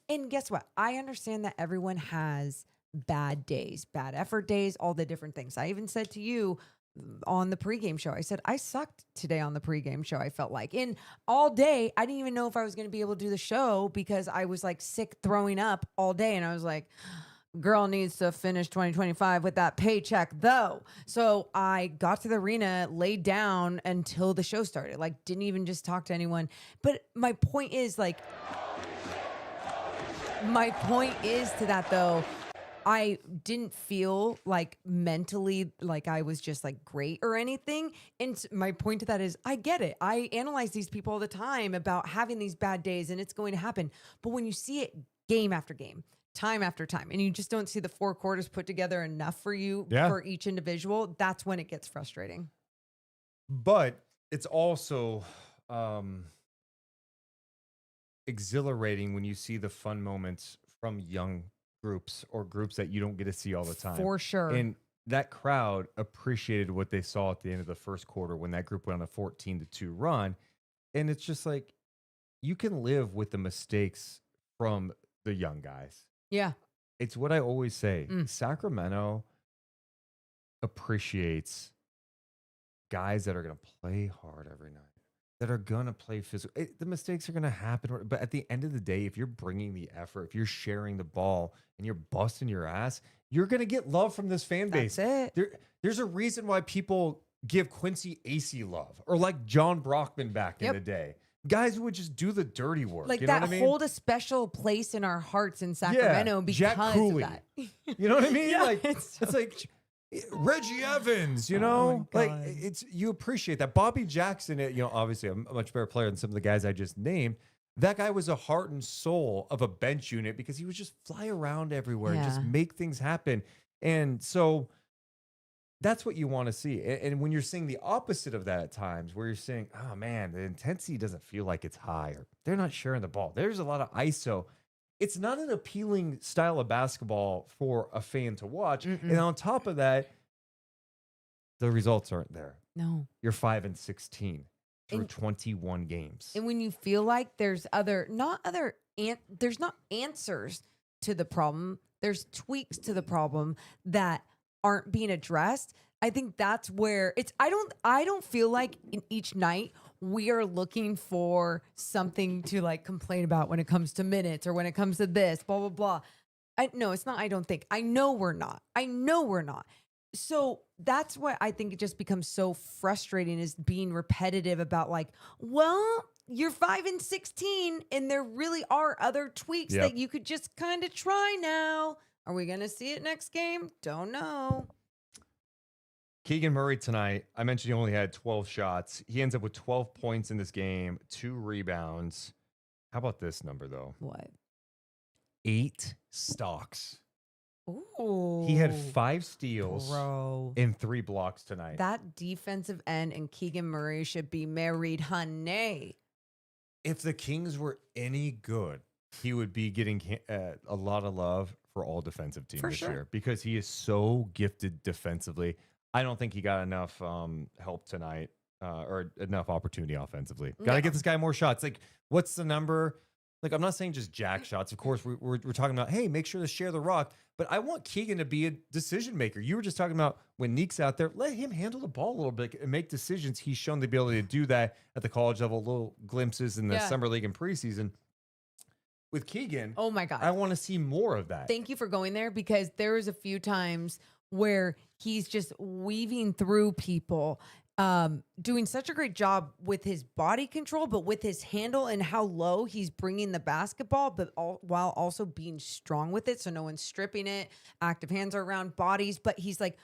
Speaker 4: and guess what? I understand that everyone has bad days, bad effort days, all the different things. I even said to you on the pregame show, I said, I sucked today on the pregame show. I felt like, and all day, I didn't even know if I was going to be able to do the show because I was like sick, throwing up all day. And I was like, girl needs to finish 2025 with that paycheck though. So I got to the arena, laid down until the show started, like didn't even just talk to anyone. But my point is to that though, I didn't feel like mentally like I was just like great or anything. And my point to that is I get it. I analyze these people all the time about having these bad days and it's going to happen. But when you see it game after game, time after time, and you just don't see the four quarters put together enough for you for each individual, that's when it gets frustrating.
Speaker 3: But it's also exhilarating when you see the fun moments from young groups or groups that you don't get to see all the time.
Speaker 4: For sure.
Speaker 3: And that crowd appreciated what they saw at the end of the first quarter when that group went on a 14-2 run. And it's just like, you can live with the mistakes from the young guys.
Speaker 4: Yeah.
Speaker 3: It's what I always say. Sacramento appreciates guys that are going to play hard every night, that are going to play physical. The mistakes are going to happen. But at the end of the day, if you're bringing the effort, if you're sharing the ball and you're busting your ass, you're going to get love from this fan base.
Speaker 4: That's it.
Speaker 3: There's a reason why people give Quincy Acey love, or like John Brockman back in the day. Guys who would just do the dirty work.
Speaker 4: Like
Speaker 3: you know
Speaker 4: that
Speaker 3: what I mean?
Speaker 4: hold a special place in our hearts in Sacramento because
Speaker 3: Jack Cooley.
Speaker 4: of that.
Speaker 3: You know what I mean?
Speaker 4: Yeah,
Speaker 3: like it's like Reggie Evans, you know? Like it's, you appreciate that. Bobby Jackson, obviously a much better player than some of the guys I just named. That guy was a heart and soul of a bench unit because he would just fly around everywhere and just make things happen. And so that's what you want to see. And when you're seeing the opposite of that at times, where you're saying, oh man, the intensity doesn't feel like it's high, or they're not sharing the ball, there's a lot of ISO. It's not an appealing style of basketball for a fan to watch. And on top of that, the results aren't there.
Speaker 4: No.
Speaker 3: You're 5-16. through 21 games.
Speaker 4: And when you feel like there's not answers to the problem, there's tweaks to the problem that aren't being addressed. I think that's where I don't feel like in each night we are looking for something to like complain about when it comes to minutes or when it comes to this, blah, blah, blah. No, it's not. I don't think. I know we're not. So that's what I think it just becomes so frustrating, is being repetitive about like, well, you're 5-16 and there really are other tweaks that you could just kind of try now. Are we going to see it next game? Don't know.
Speaker 3: Keegan Murray tonight, I mentioned he only had 12 shots. He ends up with 12 points in this game, 2 rebounds. How about this number, though?
Speaker 4: What?
Speaker 3: 8 stocks.
Speaker 4: Ooh.
Speaker 3: He had 5 steals
Speaker 4: Bro.
Speaker 3: and 3 blocks tonight.
Speaker 4: That defensive end and Keegan Murray should be married, honey.
Speaker 3: If the Kings were any good, he would be getting a lot of love for all defensive teams this year, because he is so gifted defensively. I don't think he got enough help tonight or enough opportunity offensively. Got to get this guy more shots. Like, what's the number? Like, I'm not saying just jack shots. Of course, we're talking about, hey, make sure to share the rock. But I want Keegan to be a decision maker. You were just talking about when Nique's out there, let him handle the ball a little bit and make decisions. He's shown the ability to do that at the college level, little glimpses in the summer league and preseason. With Keegan,
Speaker 4: oh my God,
Speaker 3: I want to see more of that.
Speaker 4: Thank you for going there, because there was a few times where he's just weaving through people, doing such a great job with his body control, but with his handle and how low he's bringing the basketball, but while also being strong with it. So no one's stripping it. Active hands are around bodies, but he's like,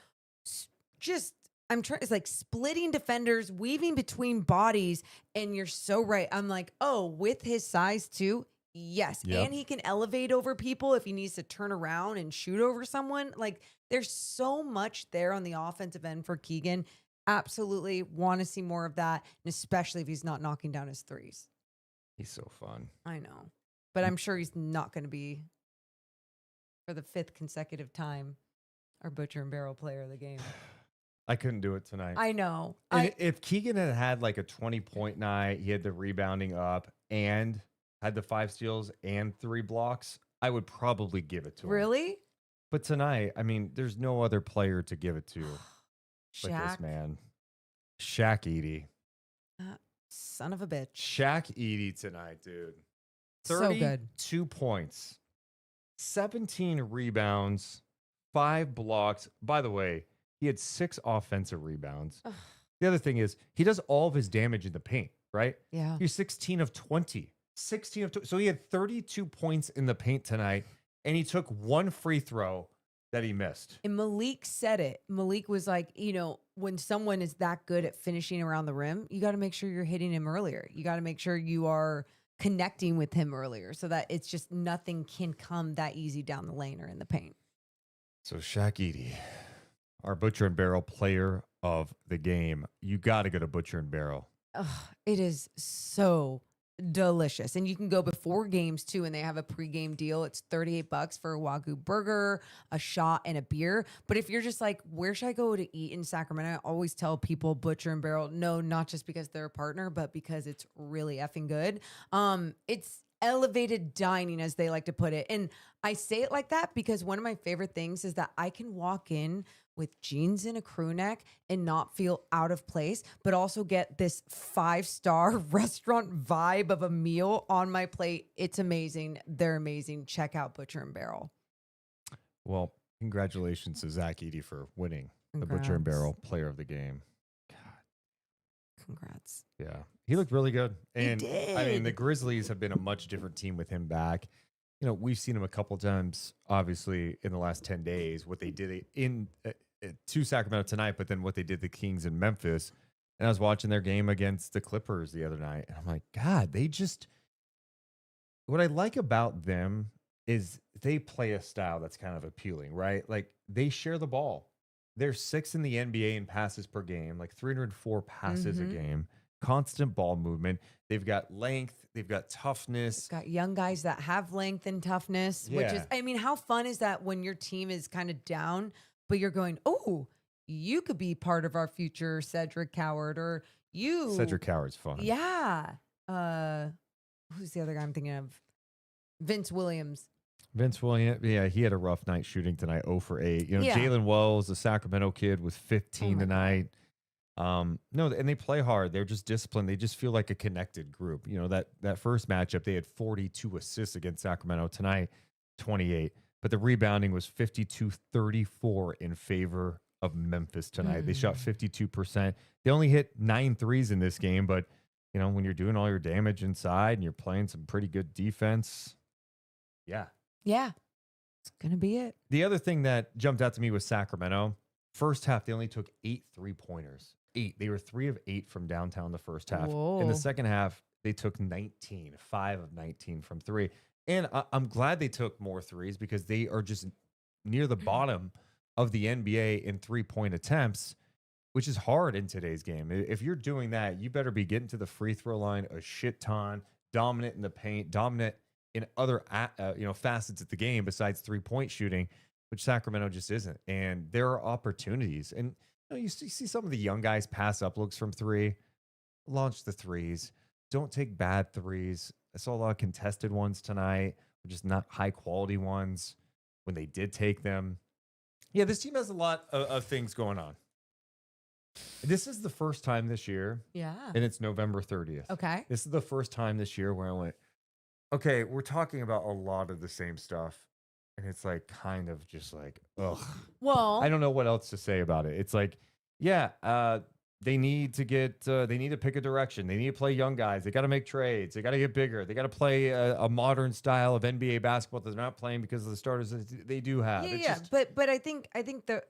Speaker 4: it's like splitting defenders, weaving between bodies. And you're so right. I'm like, oh, with his size too. Yes. Yep. And he can elevate over people if he needs to turn around and shoot over someone. Like, there's so much there on the offensive end for Keegan. Absolutely want to see more of that, and especially if he's not knocking down his threes.
Speaker 3: He's so fun.
Speaker 4: I know. But I'm sure he's not going to be, for the 5th consecutive time, our Butcher and Barrel player of the game.
Speaker 3: I couldn't do it tonight.
Speaker 4: I know.
Speaker 3: If Keegan had like a 20-point night, he had the rebounding up and had the 5 steals and 3 blocks, I would probably give it to him.
Speaker 4: Really?
Speaker 3: But tonight, I mean, there's no other player to give it to but
Speaker 4: Shaq.
Speaker 3: this man. Zach Edey.
Speaker 4: Son of a bitch.
Speaker 3: Zach Edey tonight, dude.
Speaker 4: So good.
Speaker 3: 2 points, 17 rebounds, 5 blocks. By the way, he had 6 offensive rebounds.
Speaker 4: Ugh.
Speaker 3: The other thing is, he does all of his damage in the paint, right?
Speaker 4: Yeah.
Speaker 3: He's 16 of 20. 16 of 20. So he had 32 points in the paint tonight, and he took 1 free throw that he missed.
Speaker 4: And Malik said it. Malik was like, when someone is that good at finishing around the rim, you got to make sure you're hitting him earlier. You got to make sure you are connecting with him earlier, so that it's just nothing can come that easy down the lane or in the paint.
Speaker 3: So Zach Edey, our Butcher and Barrel player of the game. You got to go to Butcher and Barrel.
Speaker 4: It is so delicious. And you can go before games too, and they have a pregame deal. It's $38 for a Wagyu burger, a shot, and a beer. But if you're just like, where should I go to eat in Sacramento? I always tell people Butcher and Barrel. No, not just because they're a partner, but because it's really effing good. It's elevated dining, as they like to put it. And I say it like that because one of my favorite things is that I can walk in with jeans and a crew neck and not feel out of place, but also get this 5-star restaurant vibe of a meal on my plate. It's amazing. They're amazing. Check out Butcher and Barrel.
Speaker 3: Well, congratulations to Zach Edey for winning the Butcher and Barrel player of the game.
Speaker 4: Congrats.
Speaker 3: Yeah. He looked really good. And
Speaker 4: He did.
Speaker 3: I mean, the Grizzlies have been a much different team with him back. We've seen him a couple times, obviously, in the last 10 days, what they did to Sacramento tonight, but then what they did the Kings in Memphis. And I was watching their game against the Clippers the other night, and I'm like, God, what I like about them is they play a style that's kind of appealing, right? Like, they share the ball. They're 6th in the NBA in passes per game, like 304 passes a game, constant ball movement. They've got length. They've got toughness.
Speaker 4: Got young guys that have length and toughness, which is, I mean, how fun is that when your team is kind of down, but you're going, oh, you could be part of our future Cedric Coward, or
Speaker 3: Cedric Howard's fun.
Speaker 4: Yeah. Who's the other guy I'm thinking of? Vince Williams.
Speaker 3: Vince Williams, yeah, he had a rough night shooting tonight, 0 for 8. You know,
Speaker 4: Yeah.
Speaker 3: Jalen Wells, the Sacramento kid, was 15
Speaker 4: my
Speaker 3: tonight. No, and they play hard. They're just disciplined. They just feel like a connected group. You know, that first matchup, they had 42 assists against Sacramento. Tonight, 28. But the rebounding was 52-34 in favor of Memphis tonight. They shot 52%. They only hit 9 threes in this game, but you know, when you're doing all your damage inside and you're playing some pretty good defense, yeah.
Speaker 4: Yeah. It's going to be it.
Speaker 3: The other thing that jumped out to me was Sacramento. First half, they only took 8 3-pointers. 8. They were 3 of 8 from downtown the first half.
Speaker 4: Whoa.
Speaker 3: In the second half, they took 19, 5 of 19 from 3. And I'm glad they took more threes because they are just near the bottom of the NBA in 3-point attempts, which is hard in today's game. If you're doing that, you better be getting to the free throw line a shit ton, dominant in the paint, dominant in other facets of the game besides 3-point shooting, which Sacramento just isn't. And there are opportunities. And you see some of the young guys pass up looks from 3, launch the threes. Don't take bad threes. I saw a lot of contested ones tonight, just not high quality ones when they did take them. Yeah, this team has a lot of things going on. This is the first time this year.
Speaker 4: Yeah.
Speaker 3: And it's November 30th.
Speaker 4: Okay.
Speaker 3: This is the first time this year where I went, okay, we're talking about a lot of the same stuff. And it's like kind of just like, ugh.
Speaker 4: Well,
Speaker 3: I don't know what else to say about it. It's like, yeah, they need to pick a direction. They need to play young guys. They got to make trades. They got to get bigger. They got to play a modern style of NBA basketball that they're not playing because of the starters that they do have.
Speaker 4: Yeah, but I think the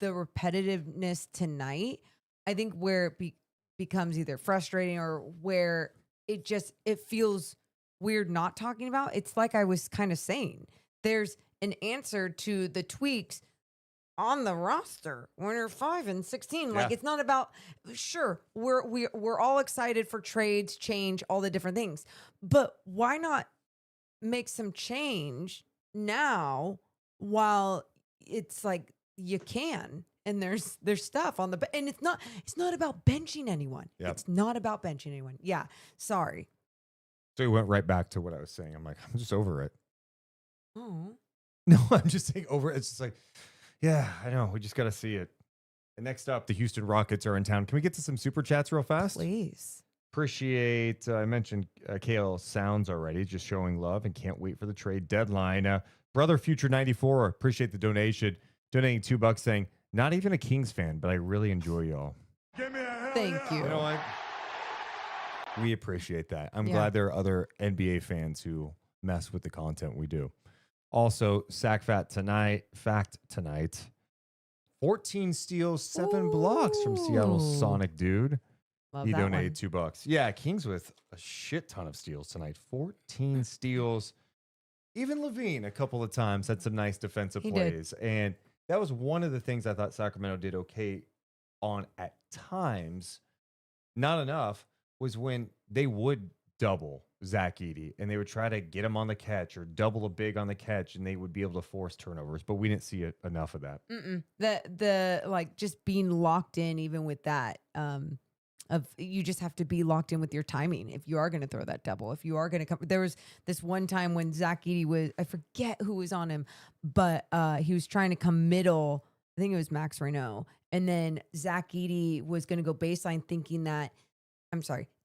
Speaker 4: repetitiveness tonight, I think where it becomes either frustrating or where it feels weird not talking about. It's like I was kind of saying, there's an answer to the tweaks on the roster when you're 5 and 16. Like, it's not about, sure, we're all excited for trades, change, all the different things, but why not make some change now while it's like you can, and there's stuff on the and it's not about benching anyone.
Speaker 3: Yep.
Speaker 4: It's not about benching anyone. Yeah, sorry.
Speaker 3: So we went right back to what I was saying. I'm like, I'm just over it.
Speaker 4: Oh
Speaker 3: no, I'm just saying over it. It's just like, yeah, I know. We just got to see it. And next up, the Houston Rockets are in town. Can we get to some super chats real fast?
Speaker 4: Please.
Speaker 3: Appreciate, I mentioned KL Sounds already, just showing love and can't wait for the trade deadline. Brother Future 94, appreciate the donation. Donating $2 saying, not even a Kings fan, but I really enjoy y'all.
Speaker 4: Thank you.
Speaker 3: You know what? We appreciate that. I'm glad there are other NBA fans who mess with the content we do. Also, fact tonight, 14 steals, 7 blocks from Seattle Sonic Dude.
Speaker 4: Love
Speaker 3: he
Speaker 4: that
Speaker 3: donated
Speaker 4: one.
Speaker 3: $2. Yeah, Kings with a shit ton of steals tonight. 14 steals. Even Levine a couple of times had some nice defensive plays. And that was one of the things I thought Sacramento did okay on at times. Not enough was when they would double Zach Edey and they would try to get him on the catch or double a big on the catch and they would be able to force turnovers, but we didn't see enough of that.
Speaker 4: The like just being locked in, even with that, of you just have to be locked in with your timing. If you are going to throw that double, if you are going to come, there was this one time when Zach Edey was, I forget who was on him, but he was trying to come middle. I think it was Max Raynaud. And then Zach Edey was going to go baseline thinking that,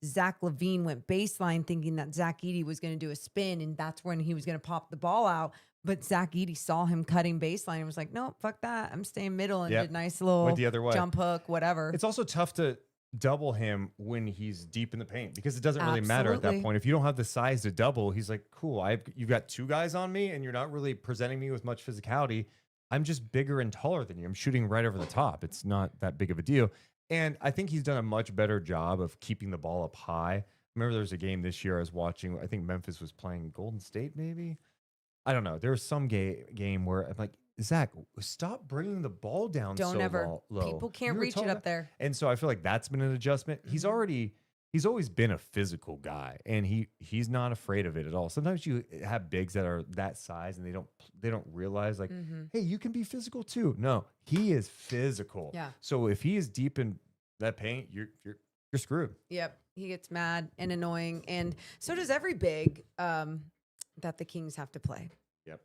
Speaker 4: Zach Levine went baseline thinking that Zach Edey was going to do a spin, and that's when he was going to pop the ball out. But Zach Edey saw him cutting baseline and was like, nope, fuck that. I'm staying middle, and did nice little
Speaker 3: Went the other way.
Speaker 4: jump hook, whatever.
Speaker 3: It's also tough to double him when he's deep in the paint because it doesn't really matter at that point. If you don't have the size to double, he's like, cool, you've got 2 guys on me and you're not really presenting me with much physicality. I'm just bigger and taller than you. I'm shooting right over the top. It's not that big of a deal. And I think he's done a much better job of keeping the ball up high. Remember there was a game this year I was watching, I think Memphis was playing Golden State maybe? I don't know. There was some game where I'm like, Zach, stop bringing the ball down
Speaker 4: Don't
Speaker 3: so
Speaker 4: ever.
Speaker 3: low.
Speaker 4: People can't
Speaker 3: You're
Speaker 4: reach it
Speaker 3: tall
Speaker 4: up there.
Speaker 3: And so I feel like that's been an adjustment. He's always been a physical guy, and he's not afraid of it at all. Sometimes you have bigs that are that size, and they don't realize like, hey, you can be physical too. No, he is physical.
Speaker 4: Yeah.
Speaker 3: So if he is deep in that paint, you're you're screwed.
Speaker 4: Yep. He gets mad and annoying. And so does every big that the Kings have to play.
Speaker 3: Yep.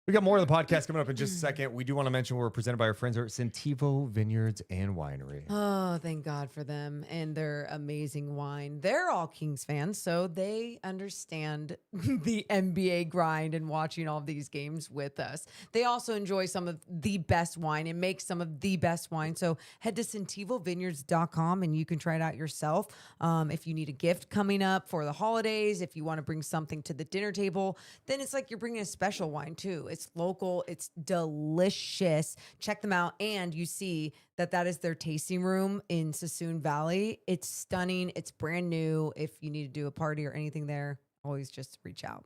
Speaker 3: We got more of the podcast coming up in just a second. We do want to mention we're presented by our friends at Sentivo Vineyards and Winery.
Speaker 4: Oh, thank God for them and their amazing wine. They're all Kings fans, so they understand the NBA grind and watching all of these games with us. They also enjoy some of the best wine and make some of the best wine. So head to sentivovineyards.com and you can try it out yourself. If you need a gift coming up for the holidays, if you want to bring something to the dinner table, then it's like you're bringing a special wine too. It's local. It's delicious. Check them out. And you see that is their tasting room in Sassoon Valley. It's stunning. It's brand new. If you need to do a party or anything there, always just reach out.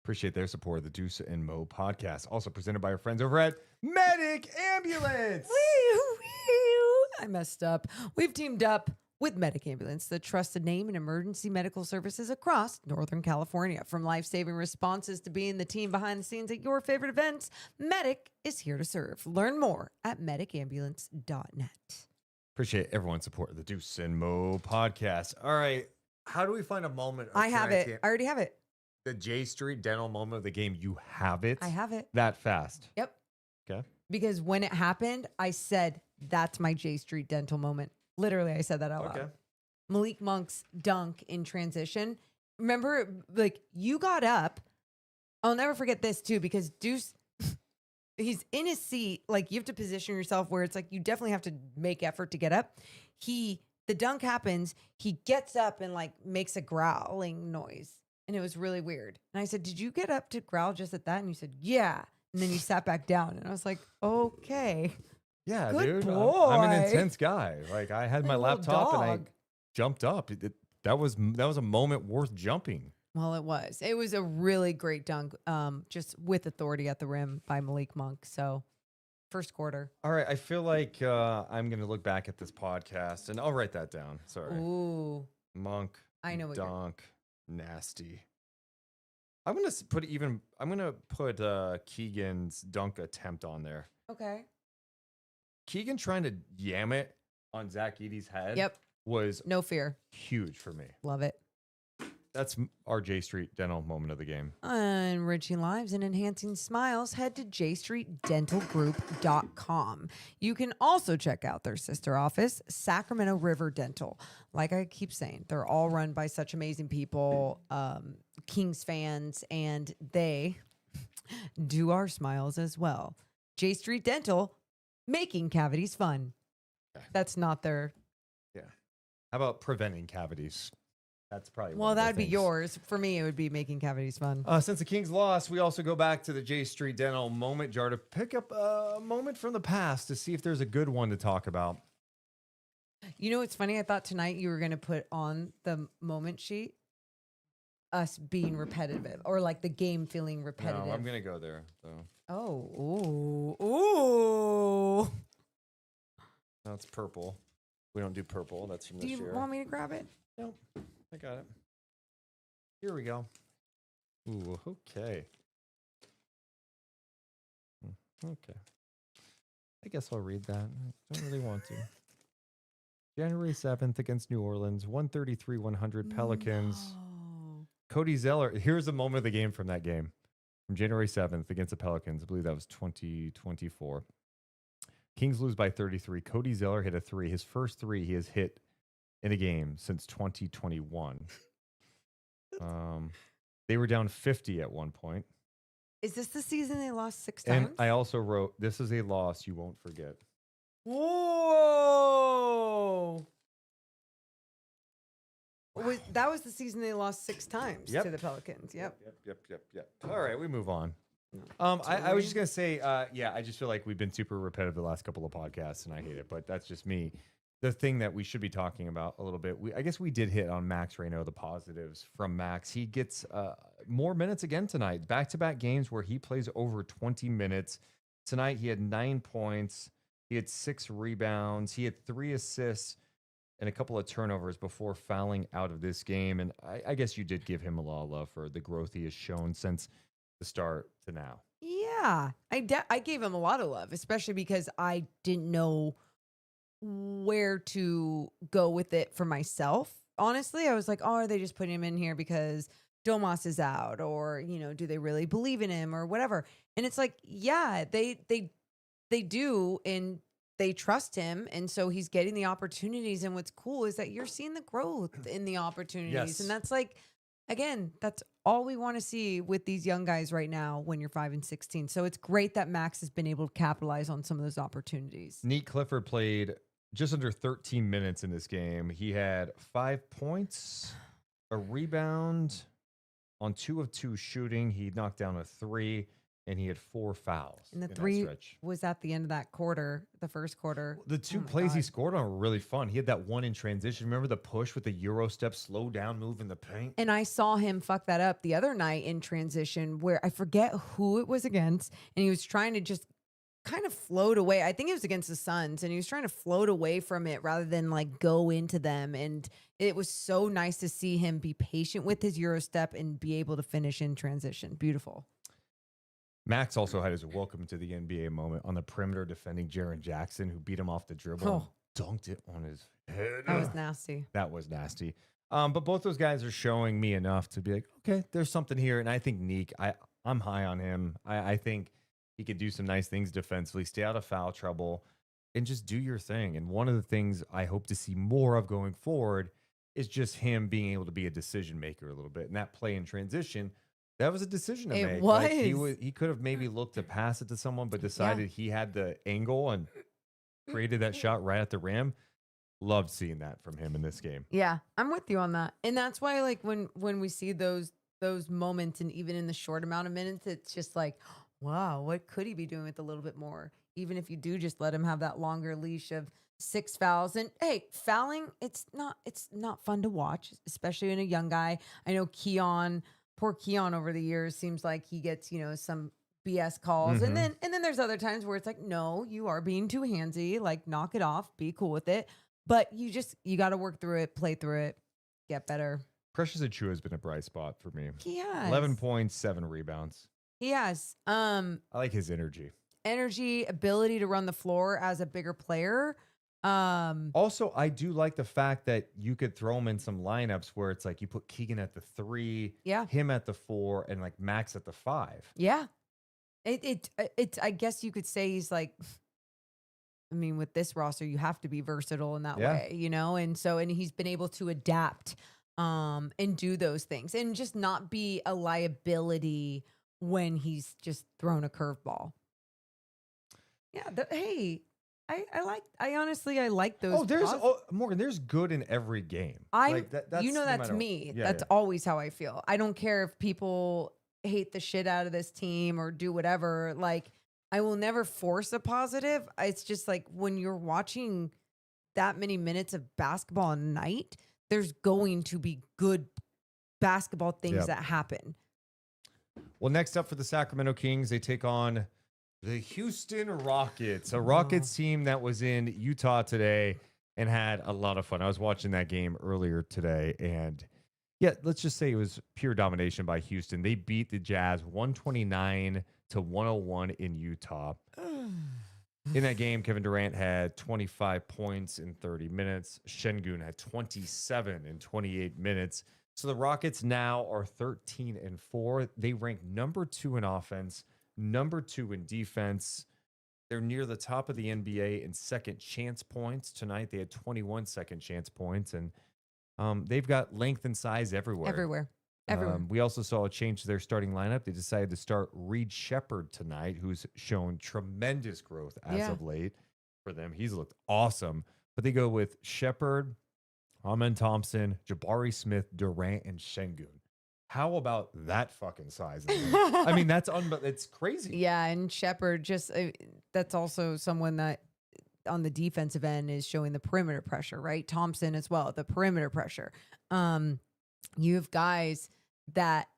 Speaker 3: Appreciate their support of the Deuce and Mo podcast. Also presented by our friends over at Medic Ambulance.
Speaker 4: I messed up. We've teamed up with Medic Ambulance, the trusted name in emergency medical services across Northern California. From life-saving responses to being the team behind the scenes at your favorite events, Medic is here to serve. Learn more at medicambulance.net.
Speaker 3: Appreciate everyone's support of the Deuce and Mo podcast. All right. How do we find a moment?
Speaker 4: I have it. I already have it.
Speaker 3: The J Street Dental moment of the game. You have it?
Speaker 4: I have it.
Speaker 3: That fast?
Speaker 4: Yep.
Speaker 3: Okay.
Speaker 4: Because when it happened, I said, that's my J Street Dental moment. Literally, I said that out loud. Malik Monk's dunk in transition. Remember, like, you got up. I'll never forget this, too, because Deuce, he's in his seat. Like, you have to position yourself where it's like you definitely have to make effort to get up. The dunk happens. He gets up and, like, makes a growling noise. And it was really weird. And I said, did you get up to growl just at that? And you said, yeah. And then you sat back down. And I was like, okay.
Speaker 3: Yeah,
Speaker 4: Good
Speaker 3: dude.
Speaker 4: boy.
Speaker 3: I'm an intense guy. Like, I had my
Speaker 4: Little
Speaker 3: laptop and I
Speaker 4: dog.
Speaker 3: jumped up. That was a moment worth jumping.
Speaker 4: Well, it was. It was a really great dunk, just with authority at the rim by Malik Monk. So, first quarter.
Speaker 3: All right, I feel like I'm going to look back at this podcast and I'll write that down. Sorry.
Speaker 4: Ooh.
Speaker 3: Monk.
Speaker 4: I know what you're...
Speaker 3: dunk. Nasty. I'm going to put Keegan's dunk attempt on there.
Speaker 4: Okay.
Speaker 3: Keegan trying to yam it on Zach Edey's head.
Speaker 4: Yep.
Speaker 3: Was
Speaker 4: no fear.
Speaker 3: Huge for me.
Speaker 4: Love it.
Speaker 3: That's our J Street Dental moment of the game.
Speaker 4: Enriching lives and enhancing smiles, head to jstreetdentalgroup.com. You can also check out their sister office, Sacramento River Dental. Like I keep saying, they're all run by such amazing people, Kings fans, and they do our smiles as well. J Street Dental, making cavities fun.
Speaker 3: Okay.
Speaker 4: That's not their...
Speaker 3: Yeah. How about preventing cavities? That's probably
Speaker 4: well, that'd be yours. For me, it would be making cavities fun.
Speaker 3: Since the Kings lost, we also go back to the J Street Dental moment jar to pick up a moment from the past to see if there's a good one to talk about.
Speaker 4: You know, it's funny. I thought tonight you were going to put on the moment sheet us being repetitive or like the game feeling repetitive.
Speaker 3: No, I'm going to go there. So.
Speaker 4: Oh, ooh.
Speaker 3: No, it's purple. We don't do purple. That's from this year.
Speaker 4: Do you want me to grab it?
Speaker 3: Nope. I got it. Here we go. Ooh, okay. Okay. I guess I'll read that. I don't really want to. January 7th against New Orleans, 133-100 Pelicans.
Speaker 4: No.
Speaker 3: Cody Zeller. Here's a moment of the game from that game. From January 7th against the Pelicans. I believe that was 2024. Kings lose by 33. Cody Zeller hit a three. His first three he has hit in a game since 2021. They were down 50 at one point.
Speaker 4: Is this the season they lost 6 times?
Speaker 3: And I also wrote, this is a loss you won't forget.
Speaker 4: Whoa. That was the season they lost 6 times to the Pelicans. Yep.
Speaker 3: Yep. All right, we move on. I was just going to say, I just feel like we've been super repetitive the last couple of podcasts, and I hate it, but that's just me. The thing that we should be talking about a little bit, I guess we did hit on Max Raynaud, the positives from Max. He gets more minutes again tonight. Back-to-back games where he plays over 20 minutes. Tonight he had 9 points. He had 6 rebounds. He had 3 assists and a couple of turnovers before fouling out of this game. And I guess you did give him a lot of love for the growth he has shown since the start to now.
Speaker 4: Yeah, I gave him a lot of love, especially because I didn't know where to go with it for myself. Honestly, I was like, oh, are they just putting him in here because Domas is out, or do they really believe in him or whatever? And it's like, yeah, they do, and they trust him, and so he's getting the opportunities. And what's cool is that you're seeing the growth in the opportunities,
Speaker 3: Yes.
Speaker 4: and that's like, again, that's all we want to see with these young guys right now when you're 5-16. So it's great that Max has been able to capitalize on some of those opportunities.
Speaker 3: Nique Clifford played just under 13 minutes in this game. He had 5 points, a rebound on 2 of 2 shooting. He knocked down a 3, and he had 4 fouls.
Speaker 4: And the
Speaker 3: in
Speaker 4: 3
Speaker 3: that stretch.
Speaker 4: was at the end of that quarter, the first quarter.
Speaker 3: The 2
Speaker 4: Oh my
Speaker 3: plays he
Speaker 4: God.
Speaker 3: scored on were really fun. He had that one in transition. Remember the push with the Euro step, slow down move in the paint?
Speaker 4: And I saw him fuck that up the other night in transition, where I forget who it was against, and he was trying to just kind of float away. I think it was against the Suns, and he was trying to float away from it rather than like go into them. And it was so nice to see him be patient with his Euro step and be able to finish in transition. Beautiful.
Speaker 3: Max also had his welcome to the NBA moment on the perimeter defending Jaren Jackson, who beat him off the dribble and dunked it on his head.
Speaker 4: That was nasty.
Speaker 3: That was nasty. But both those guys are showing me enough to be like, okay, there's something here. And I think Nique, I'm high on him. I think he could do some nice things defensively, stay out of foul trouble, and just do your thing. And one of the things I hope to see more of going forward is just him being able to be a decision maker a little bit. And that play in transition, that was a decision to
Speaker 4: It
Speaker 3: make.
Speaker 4: was.
Speaker 3: Like he could have maybe looked to pass it to someone, but decided he had the angle and created that shot right at the rim. Loved seeing that from him in this game.
Speaker 4: Yeah, I'm with you on that. And that's why, like, when we see those moments, and even in the short amount of minutes, it's just like, wow, what could he be doing with a little bit more? Even if you do just let him have that longer leash of 6 fouls. And hey, fouling, it's not fun to watch, especially in a young guy. I know poor Keon over the years seems like he gets, some BS calls.
Speaker 3: Mm-hmm.
Speaker 4: And then there's other times where it's like, no, you are being too handsy, like knock it off, be cool with it. But you got to work through it, play through it, get better.
Speaker 3: Precious Achua has been a bright spot for me.
Speaker 4: He has
Speaker 3: 11 points, 7 rebounds.
Speaker 4: He has
Speaker 3: I like his energy.
Speaker 4: ability to run the floor as a bigger player.
Speaker 3: Also, I do like the fact that you could throw him in some lineups where it's like you put Keegan at the 3,
Speaker 4: Yeah.
Speaker 3: him at the 4, and like Max at the 5.
Speaker 4: Yeah. It's I guess you could say he's like, I mean, with this roster, you have to be versatile in that way, and he's been able to adapt and do those things and just not be a liability when he's just thrown a curveball. Yeah. I honestly like those.
Speaker 3: Morgan, there's good in every game.
Speaker 4: That's
Speaker 3: no matter-
Speaker 4: me.
Speaker 3: Yeah,
Speaker 4: That's
Speaker 3: yeah.
Speaker 4: always how I feel. I don't care if people hate the shit out of this team or do whatever. Like, I will never force a positive. It's just like when you're watching that many minutes of basketball a night, there's going to be good basketball things that happen.
Speaker 3: Well, next up for the Sacramento Kings, they take on the Houston Rockets, a Rockets team that was in Utah today and had a lot of fun. I was watching that game earlier today, and yeah, let's just say it was pure domination by Houston. They beat the Jazz 129-101 in Utah. In that game, Kevin Durant had 25 points in 30 minutes. Şengün had 27 in 28 minutes. So the Rockets now are 13-4. They rank number 2 in offense, number 2 in defense. They're near the top of the NBA in second chance points. Tonight, they had 21 second chance points, and they've got length and size everywhere. We also saw a change to their starting lineup. They decided to start Reed Shepherd tonight, who's shown tremendous growth as of late for them. He's looked awesome. But they go with Shepherd, Amen Thompson, Jabari Smith, Durant, and Şengün. How about that fucking size? I mean, it's crazy.
Speaker 4: Yeah, and Shepherd that's also someone that on the defensive end is showing the perimeter pressure, right? Thompson as well, the perimeter pressure. You have guys that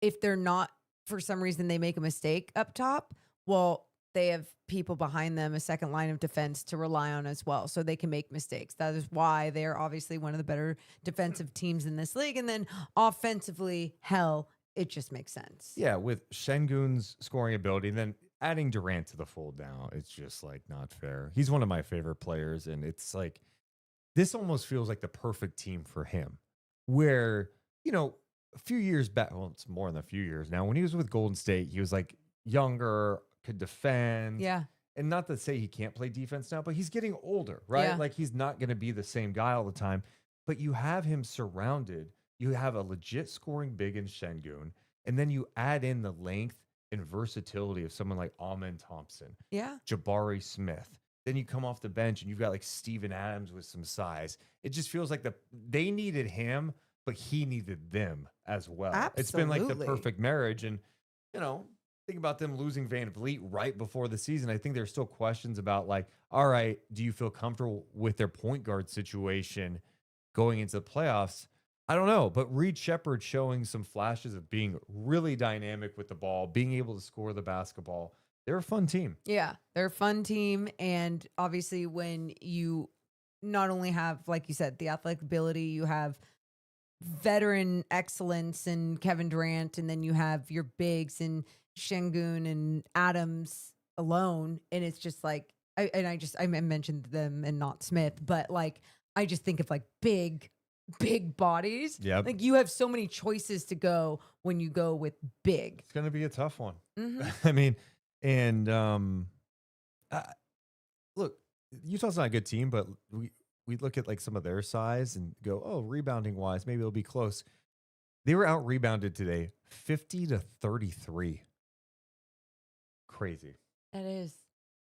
Speaker 4: if they're not, for some reason, they make a mistake up top, well, they have people behind them, a second line of defense to rely on as well, so they can make mistakes. That is why they're obviously one of the better defensive teams in this league. And then offensively, it just makes sense.
Speaker 3: Yeah, with Şengün's scoring ability, and then adding Durant to the fold now, it's just like not fair. He's one of my favorite players, and it's like this almost feels like the perfect team for him. Where, a few years back, well, it's more than a few years now, when he was with Golden State, he was like younger, could defend.
Speaker 4: Yeah.
Speaker 3: And not to say he can't play defense now, but he's getting older, right?
Speaker 4: Yeah.
Speaker 3: Like he's not going to be the same guy all the time. But you have him surrounded. You have a legit scoring big in Şengün, and then you add in the length and versatility of someone like Amen Thompson,
Speaker 4: Yeah.
Speaker 3: Jabari Smith. Then you come off the bench and you've got like Steven Adams with some size. It just feels like they needed him, but he needed them as well. It's been like the
Speaker 4: Absolutely.
Speaker 3: perfect marriage. And, think about them losing Van Vliet right before the season. I think there's still questions about like, all right, do you feel comfortable with their point guard situation going into the playoffs? I don't know, but Reed Shepherd showing some flashes of being really dynamic with the ball, being able to score the basketball. They're a fun team.
Speaker 4: Yeah, they're a fun team. And obviously, when you not only have, like you said, the athletic ability, you have veteran excellence in Kevin Durant, and then you have your bigs in Şengün and Adams alone. And it's just like, I mentioned them and not Smith, but like, I just think of like big bodies.
Speaker 3: Yep.
Speaker 4: Like you have so many choices to go when you go with big.
Speaker 3: It's going to be a tough one.
Speaker 4: Mhm.
Speaker 3: I mean, and look, Utah's not a good team, but we look at like some of their size and go, oh, rebounding wise, maybe it'll be close. They were out rebounded today, 50-33. Crazy.
Speaker 4: It is.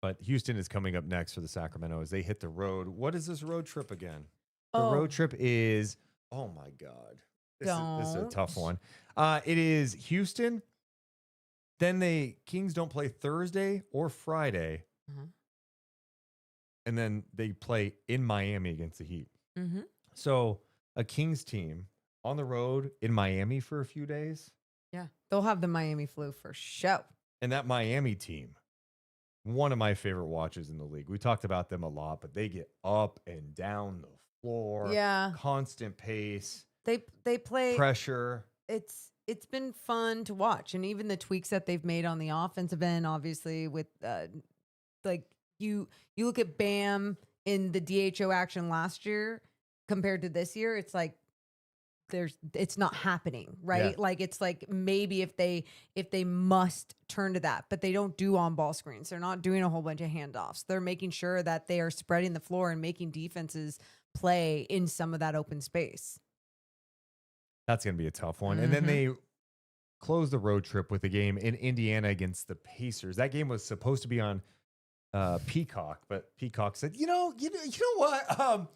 Speaker 3: But Houston is coming up next for the Sacramento as they hit the road. What is this road trip again? The
Speaker 4: Oh.
Speaker 3: road trip is, oh my God. This is a tough
Speaker 4: Don't.
Speaker 3: one. It is Houston. Then the Kings don't play Thursday or Friday.
Speaker 4: Mhm.
Speaker 3: And then they play in Miami against the Heat.
Speaker 4: Mm-hmm.
Speaker 3: So a Kings team on the road in Miami for a few days.
Speaker 4: Yeah. They'll have the Miami flu for show.
Speaker 3: And that Miami team, one of my favorite watches in the league. We talked about them a lot, but they get up and down the floor.
Speaker 4: Yeah.
Speaker 3: Constant pace,
Speaker 4: They play
Speaker 3: pressure.
Speaker 4: It's been fun to watch, and even the tweaks that they've made on the offensive end, obviously with like you look at Bam in the DHO action last year compared to this year, it's like it's not happening, right?
Speaker 3: Yeah.
Speaker 4: Like it's like maybe if they must turn to that, but they don't do on ball screens. They're not doing a whole bunch of handoffs. They're making sure that they are spreading the floor and making defenses play in some of that open space.
Speaker 3: That's going to be a tough one. And then they close the road trip with a game in Indiana against the Pacers. That game was supposed to be on Peacock, but Peacock said, you know what?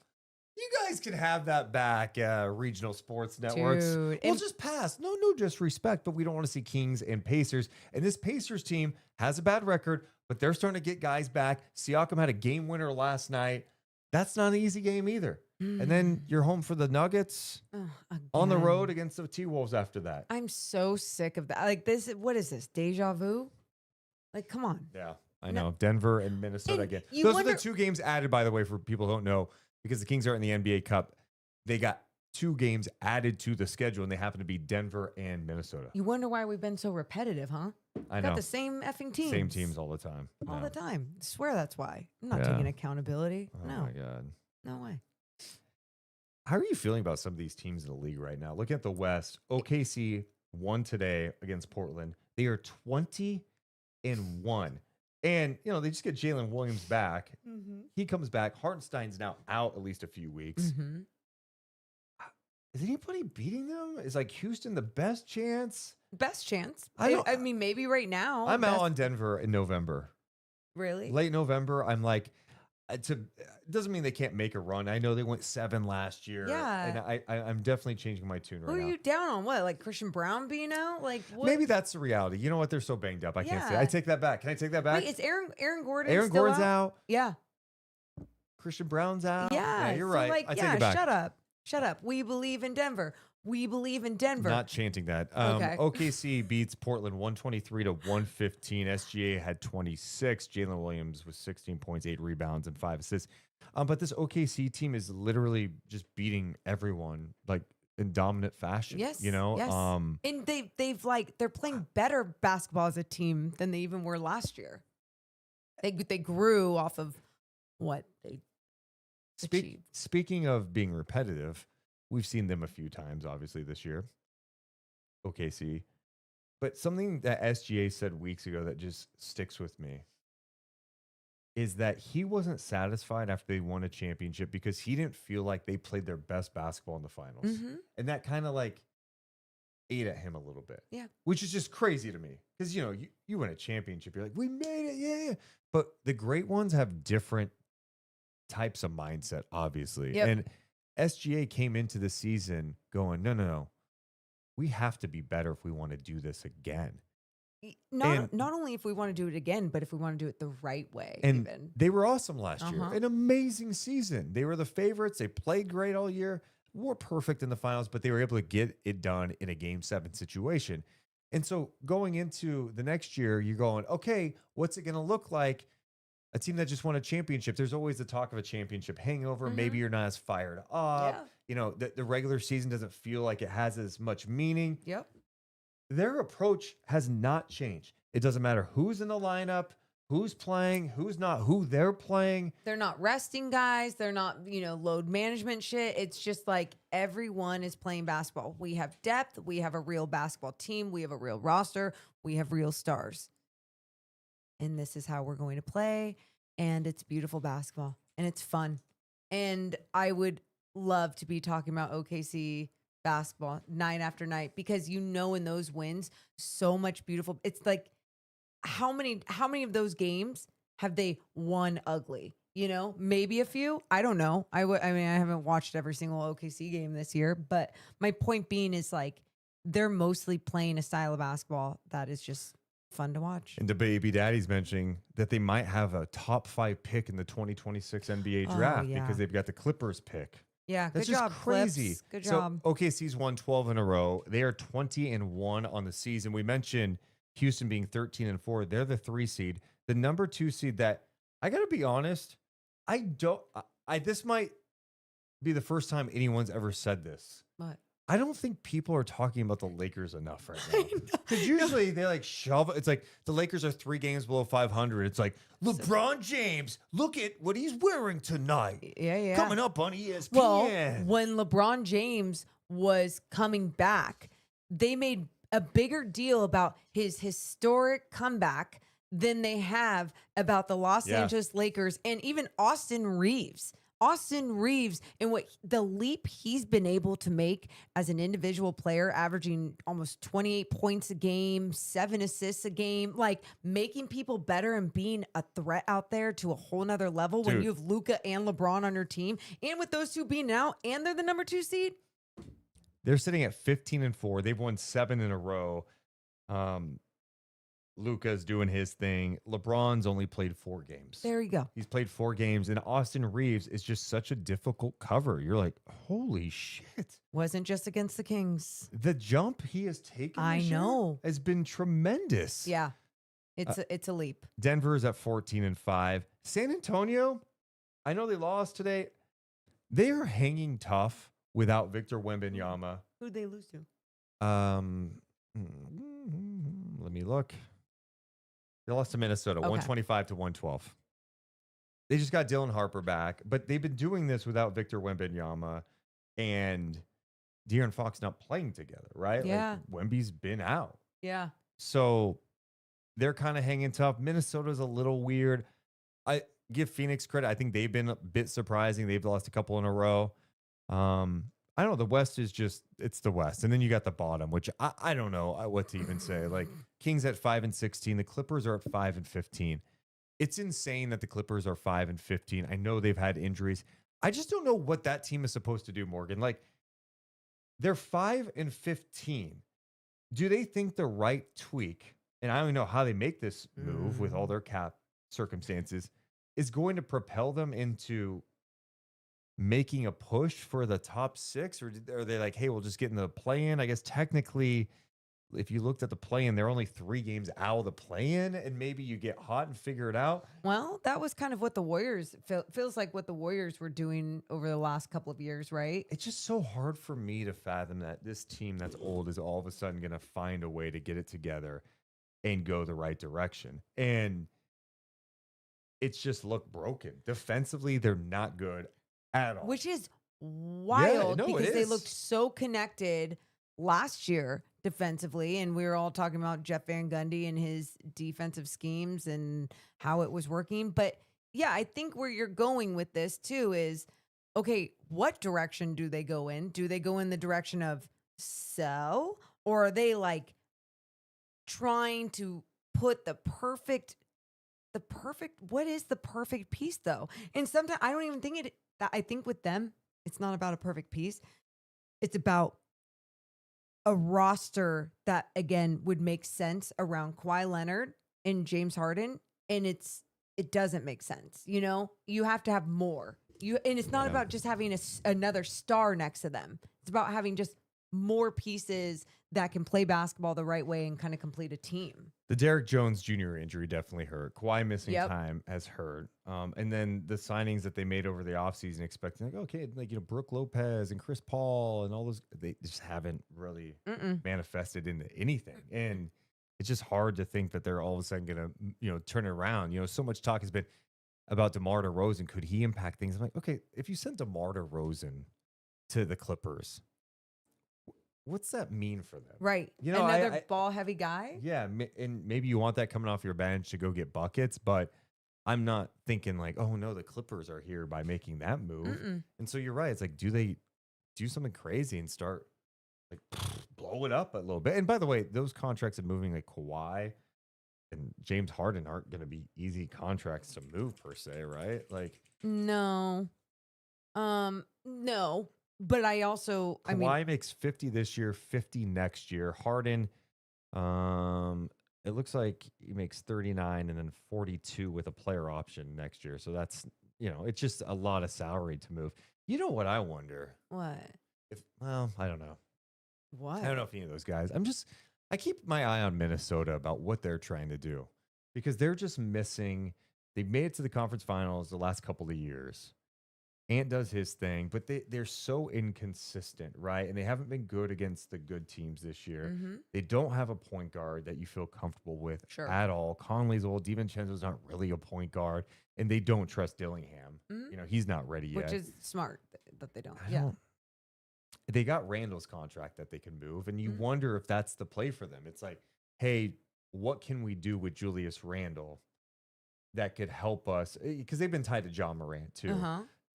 Speaker 3: You guys can have that back, regional sports networks.
Speaker 4: Dude,
Speaker 3: We'll
Speaker 4: and-
Speaker 3: just pass. No disrespect, but we don't want to see Kings and Pacers. And this Pacers team has a bad record, but they're starting to get guys back. Siakam had a game winner last night. That's not an easy game either. And then you're home for the Nuggets on the
Speaker 4: Again.
Speaker 3: road against the T-Wolves after that.
Speaker 4: I'm so sick of that. Like this, what is this? Deja vu? Like, come on.
Speaker 3: Yeah, I know. Denver and Minnesota
Speaker 4: And
Speaker 3: again.
Speaker 4: you
Speaker 3: Those are
Speaker 4: wonder-
Speaker 3: the two games added, by the way, for people who don't know, because the Kings are in the NBA Cup. They got two games added to the schedule, and they happen to be Denver and Minnesota.
Speaker 4: You wonder why we've been so repetitive, huh?
Speaker 3: I
Speaker 4: Got
Speaker 3: know.
Speaker 4: the same effing teams.
Speaker 3: Same teams all the time.
Speaker 4: All
Speaker 3: No.
Speaker 4: the time. I swear that's why. I'm not
Speaker 3: Yeah.
Speaker 4: taking accountability.
Speaker 3: Oh,
Speaker 4: No.
Speaker 3: my God.
Speaker 4: No way.
Speaker 3: How are you feeling about some of these teams in the league right now? Looking at the West, OKC won today against Portland. They are 20-1. And, they just get Jalen Williams back. He comes back. Hartenstein's now out at least a few weeks.
Speaker 4: Mm-hmm.
Speaker 3: Is anybody beating them? Is like Houston the best chance?
Speaker 4: Best chance.
Speaker 3: I
Speaker 4: I mean, maybe right now.
Speaker 3: I'm out
Speaker 4: best-
Speaker 3: on Denver in November.
Speaker 4: Really?
Speaker 3: Late November, I'm like, it doesn't mean they can't make a run. I know they went 7 last year.
Speaker 4: Yeah.
Speaker 3: And I'm definitely changing my tune
Speaker 4: Who
Speaker 3: right
Speaker 4: are
Speaker 3: now.
Speaker 4: you down on? What? Like Christian Brown being out? Like what?
Speaker 3: Maybe that's the reality. You know what? They're so banged up. I can't say.
Speaker 4: Yeah.
Speaker 3: I take that back. Can I take that back?
Speaker 4: Wait, is Aaron Gordon
Speaker 3: Aaron
Speaker 4: still
Speaker 3: Gordon's out.
Speaker 4: Yeah.
Speaker 3: Christian Brown's out.
Speaker 4: Yeah.
Speaker 3: You're
Speaker 4: so
Speaker 3: right.
Speaker 4: Like,
Speaker 3: I take
Speaker 4: yeah,
Speaker 3: it back.
Speaker 4: shut up. Shut up. We believe in Denver. We believe in Denver.
Speaker 3: Not chanting that.
Speaker 4: Okay.
Speaker 3: OKC beats Portland 123-115. SGA had 26. Jalen Williams was 16 points, 8 rebounds, and 5 assists. But this OKC team is literally just beating everyone. Like in dominant fashion.
Speaker 4: Yes,
Speaker 3: You know,
Speaker 4: yes. And they're playing better basketball as a team than they even were last year. They grew off of what they achieved.
Speaker 3: Speaking of being repetitive, we've seen them a few times, obviously, this year. OKC. But something that SGA said weeks ago that just sticks with me is that he wasn't satisfied after they won a championship because he didn't feel like they played their best basketball in the finals. And that kind of like ate at him a little bit.
Speaker 4: Yeah.
Speaker 3: Which is just crazy to me. Because, you know, you win a championship, you're like, we made it, yeah. But the great ones have different types of mindset, obviously.
Speaker 4: Yep.
Speaker 3: And SGA came into the season going, no. We have to be better if we want to do this again.
Speaker 4: Not only if we want to do it again, but if we want to do it the right way.
Speaker 3: And
Speaker 4: even.
Speaker 3: they were awesome last year. An amazing season. They were the favorites. They played great all year. Were perfect in the finals, but they were able to get it done in a Game 7 situation. And so going into the next year, you're going, okay, what's it going to look like? A team that just won a championship. There's always the talk of a championship hangover. Maybe you're not as fired up.
Speaker 4: Yeah.
Speaker 3: You know, the regular season doesn't feel like it has as much meaning.
Speaker 4: Yep.
Speaker 3: Their approach has not changed. It doesn't matter who's in the lineup, who's playing, who's not, who they're playing.
Speaker 4: They're not resting guys. They're not, load management shit. It's just like everyone is playing basketball. We have depth. We have a real basketball team. We have a real roster. We have real stars. And this is how we're going to play. And it's beautiful basketball. And it's fun. And I would love to be talking about OKC basketball night after night because in those wins, so much beautiful. It's like how many of those games have they won ugly? Maybe a few. I don't know. I haven't watched every single OKC game this year, but my point being is like they're mostly playing a style of basketball that is just fun to watch.
Speaker 3: And the baby daddy's mentioning that they might have a top 5 pick in the 2026 NBA draft because they've got the Clippers pick.
Speaker 4: Yeah,
Speaker 3: that's
Speaker 4: good
Speaker 3: just
Speaker 4: job,
Speaker 3: crazy.
Speaker 4: Clips. Good job.
Speaker 3: So OKC's won 12 in a row. They are 20-1 on the season. We mentioned Houston being 13-4. They're the 3 seed. The number 2 seed that I got to be honest, this might be the first time anyone's ever said this.
Speaker 4: What?
Speaker 3: I don't think people are talking about the Lakers enough right now. Because usually they like shove it. It's like the Lakers are 3 games below 500. It's like LeBron James, look at what he's wearing tonight.
Speaker 4: Yeah.
Speaker 3: Coming up on ESPN.
Speaker 4: Well, when LeBron James was coming back, they made a bigger deal about his historic comeback than they have about the Los Angeles Lakers and even Austin Reeves. And what the leap he's been able to make as an individual player, averaging almost 28 points a game, 7 assists a game, like making people better and being a threat out there to a whole nother level. When you have Luka and LeBron on your team, and with those two being out, and they're the number 2 seed.
Speaker 3: They're sitting at 15-4. They've won 7 in a row. Luka's doing his thing. LeBron's only played 4 games.
Speaker 4: There you go.
Speaker 3: He's played 4 games, and Austin Reeves is just such a difficult cover. You're like, holy shit.
Speaker 4: Wasn't just against the Kings.
Speaker 3: The jump he has taken this year has been tremendous.
Speaker 4: Yeah. It's a leap.
Speaker 3: Denver is at 14-5. San Antonio, I know they lost today. They are hanging tough without Victor Wembanyama.
Speaker 4: Who'd they lose to?
Speaker 3: Let me look. They lost to Minnesota, 125-112. They just got Dylan Harper back, but they've been doing this without Victor Wembanyama and De'Aaron Fox not playing together, right?
Speaker 4: Yeah.
Speaker 3: Like, Wemby's been out.
Speaker 4: Yeah.
Speaker 3: So they're kind of hanging tough. Minnesota's a little weird. I give Phoenix credit. I think they've been a bit surprising. They've lost a couple in a row. I don't know. The West is just, it's the West. And then you got the bottom, which I don't know what to even say. Like Kings at 5-16. The Clippers are at 5-15. It's insane that the Clippers are 5-15. I know they've had injuries. I just don't know what that team is supposed to do, Morgan. Like they're 5-15. Do they think the right tweak, and I don't even know how they make this move with all their cap circumstances, is going to propel them into making a push for the top 6, or are they like, hey, we'll just get in the play-in? I guess technically if you looked at the play-in, they're only 3 games out of the play-in, and maybe you get hot and figure it out.
Speaker 4: Well, that was kind of what the Warriors feels like what the Warriors were doing over the last couple of years, right?
Speaker 3: It's just so hard for me to fathom that this team that's old is all of a sudden going to find a way to get it together and go the right direction. And it's just looked broken. Defensively, they're not good at all.
Speaker 4: Which is wild
Speaker 3: no,
Speaker 4: because
Speaker 3: it
Speaker 4: they
Speaker 3: is.
Speaker 4: looked so connected last year defensively, and we were all talking about Jeff Van Gundy and his defensive schemes and how it was working. But yeah, I think where you're going with this too is, okay, what direction do they go in? Do they go in the direction of sell, or are they like trying to put the perfect, what is the perfect piece though? And sometimes I don't even think I think with them, it's not about a perfect piece. It's about a roster that, again, would make sense around Kawhi Leonard and James Harden. And it doesn't make sense. You know, you have to have more. And it's not about just having another star next to them. It's about having just more pieces that can play basketball the right way and kind of complete a team.
Speaker 3: The Derrick Jones Jr. injury definitely hurt. Kawhi missing time has hurt. And then the signings that they made over the offseason expecting, like, okay, like, you know, Brooke Lopez and Chris Paul and all those, they just haven't really manifested into anything. And it's just hard to think that they're all of a sudden going to, you know, turn it around. You know, so much talk has been about DeMar DeRozan. Could he impact things? I'm like, okay, if you sent DeMar DeRozan to the Clippers, what's that mean for them?
Speaker 4: Right.
Speaker 3: You know,
Speaker 4: another ball heavy guy.
Speaker 3: Yeah. And maybe you want that coming off your bench to go get buckets, but I'm not thinking like, oh no, the Clippers are here by making that move. And so you're right. It's like, do they do something crazy and start like blow it up a little bit? And by the way, those contracts of moving like Kawhi and James Harden aren't going to be easy contracts to move per se, right? Like,
Speaker 4: no. No. But I also,
Speaker 3: Kawhi makes 50 this year, 50 next year. Harden, it looks like he makes 39 and then 42 with a player option next year. So that's, you know, it's just a lot of salary to move. You know what I wonder?
Speaker 4: What?
Speaker 3: Well, I don't know.
Speaker 4: What?
Speaker 3: I don't know if any of those guys. I keep my eye on Minnesota about what they're trying to do because they're just missing. They've made it to the conference finals the last couple of years. Ant does his thing, but they're so inconsistent, right? And they haven't been good against the good teams this year. They don't have a point guard that you feel comfortable with at all. Conley's old. DiVincenzo's not really a point guard, and they don't trust Dillingham. You know, he's not ready yet.
Speaker 4: Which is smart that they don't.
Speaker 3: They got Randall's contract that they can move, and you wonder if that's the play for them. It's like, hey, what can we do with Julius Randle that could help us? Because they've been tied to John Morant, too.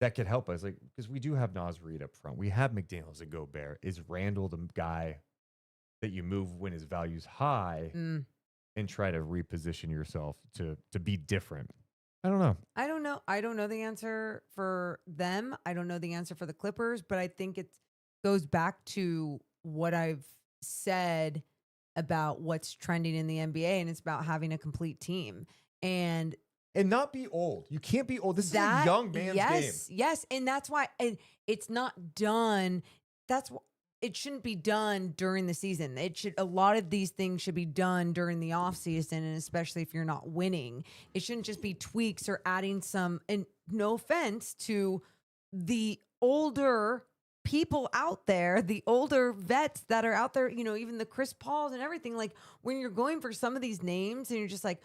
Speaker 3: That could help us, like, because we do have Naz Reid up front. We have McDaniels and Gobert. Is Randall the guy that you move when his value's high and try to reposition yourself to be different? I don't know.
Speaker 4: I don't know. I don't know the answer for them. I don't know the answer for the Clippers, but I think it goes back to what I've said about what's trending in the NBA, and it's about having a complete team. And
Speaker 3: not be old. You can't be old. This is a young man's game.
Speaker 4: Yes. And that's why it's not done. It shouldn't be done during the season. A lot of these things should be done during the off season, and especially if you're not winning. It shouldn't just be tweaks or adding some, and no offense to the older people out there, the older vets that are out there, you know, even the Chris Pauls and everything. Like when you're going for some of these names and you're just like,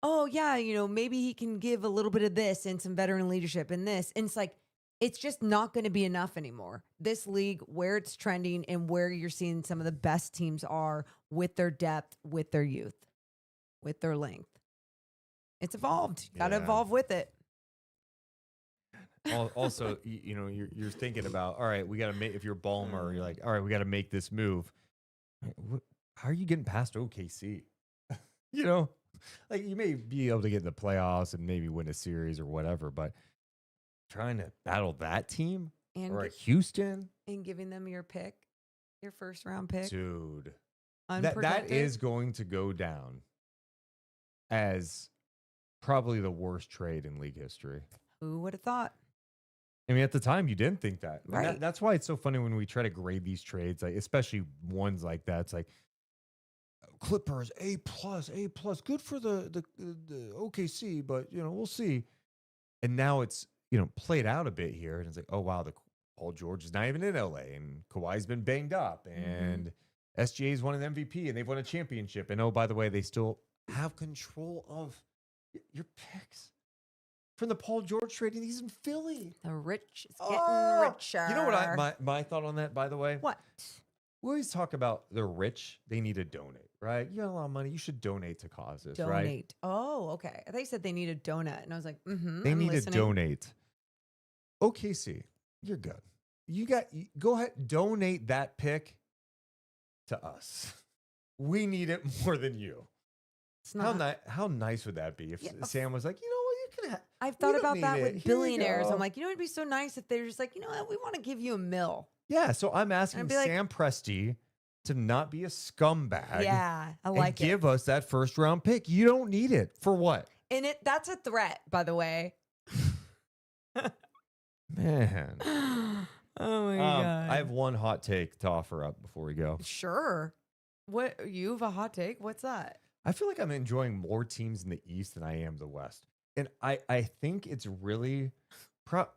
Speaker 4: oh yeah, you know, maybe he can give a little bit of this and some veteran leadership in this. And it's like, it's just not going to be enough anymore. This league, where it's trending and where you're seeing some of the best teams are with their depth, with their youth, with their length. It's evolved. Got to evolve with it.
Speaker 3: Also, you know, you're thinking about, all right, we got to make, if you're Ballmer, you're like, all right, we got to make this move. How are you getting past OKC? You know? Like, you may be able to get in the playoffs and maybe win a series or whatever, but trying to battle that team or Houston
Speaker 4: and giving them your pick, your first round pick,
Speaker 3: dude, that is going to go down as probably the worst trade in league history.
Speaker 4: Who would have thought?
Speaker 3: I mean, at the time, you didn't think that.
Speaker 4: Right.
Speaker 3: That's why it's so funny when we try to grade these trades, like especially ones like that. It's like, Clippers, A+, good for the OKC, but, we'll see. And now it's, played out a bit here. And it's like, oh, wow, Paul George is not even in LA, and Kawhi's been banged up, and SGA's won an MVP, and they've won a championship. And, oh, by the way, they still have control of your picks from the Paul George trade, and he's in Philly.
Speaker 4: The rich is getting richer.
Speaker 3: You know what my thought on that, by the way?
Speaker 4: What?
Speaker 3: We always talk about the rich. They need to donate, right? You got a lot of money. You should donate to causes, right?
Speaker 4: Donate. Oh, okay. I thought you said they need a donut, and I was like,
Speaker 3: They
Speaker 4: I'm
Speaker 3: need
Speaker 4: listening.
Speaker 3: to donate. OKC, you're good. Go ahead, donate that pick to us. We need it more than you.
Speaker 4: It's not.
Speaker 3: How nice would that be if Sam was like, you know what, you can have.
Speaker 4: I've thought
Speaker 3: don't
Speaker 4: about
Speaker 3: need
Speaker 4: that
Speaker 3: it.
Speaker 4: with
Speaker 3: Here we
Speaker 4: billionaires.
Speaker 3: go.
Speaker 4: I'm like, it'd be so nice if they're just like, you know what, we want to give you $1 million.
Speaker 3: Yeah, so I'm asking
Speaker 4: I'd be like-
Speaker 3: Sam Presti to not be a scumbag.
Speaker 4: Yeah, I
Speaker 3: and
Speaker 4: like it.
Speaker 3: give us that first round pick. You don't need it for what?
Speaker 4: And that's a threat, by the way.
Speaker 3: Man.
Speaker 4: Oh my God.
Speaker 3: I have one hot take to offer up before we go.
Speaker 4: Sure. What, you have a hot take? What's that?
Speaker 3: I feel like I'm enjoying more teams in the East than I am the West. And I think it's really,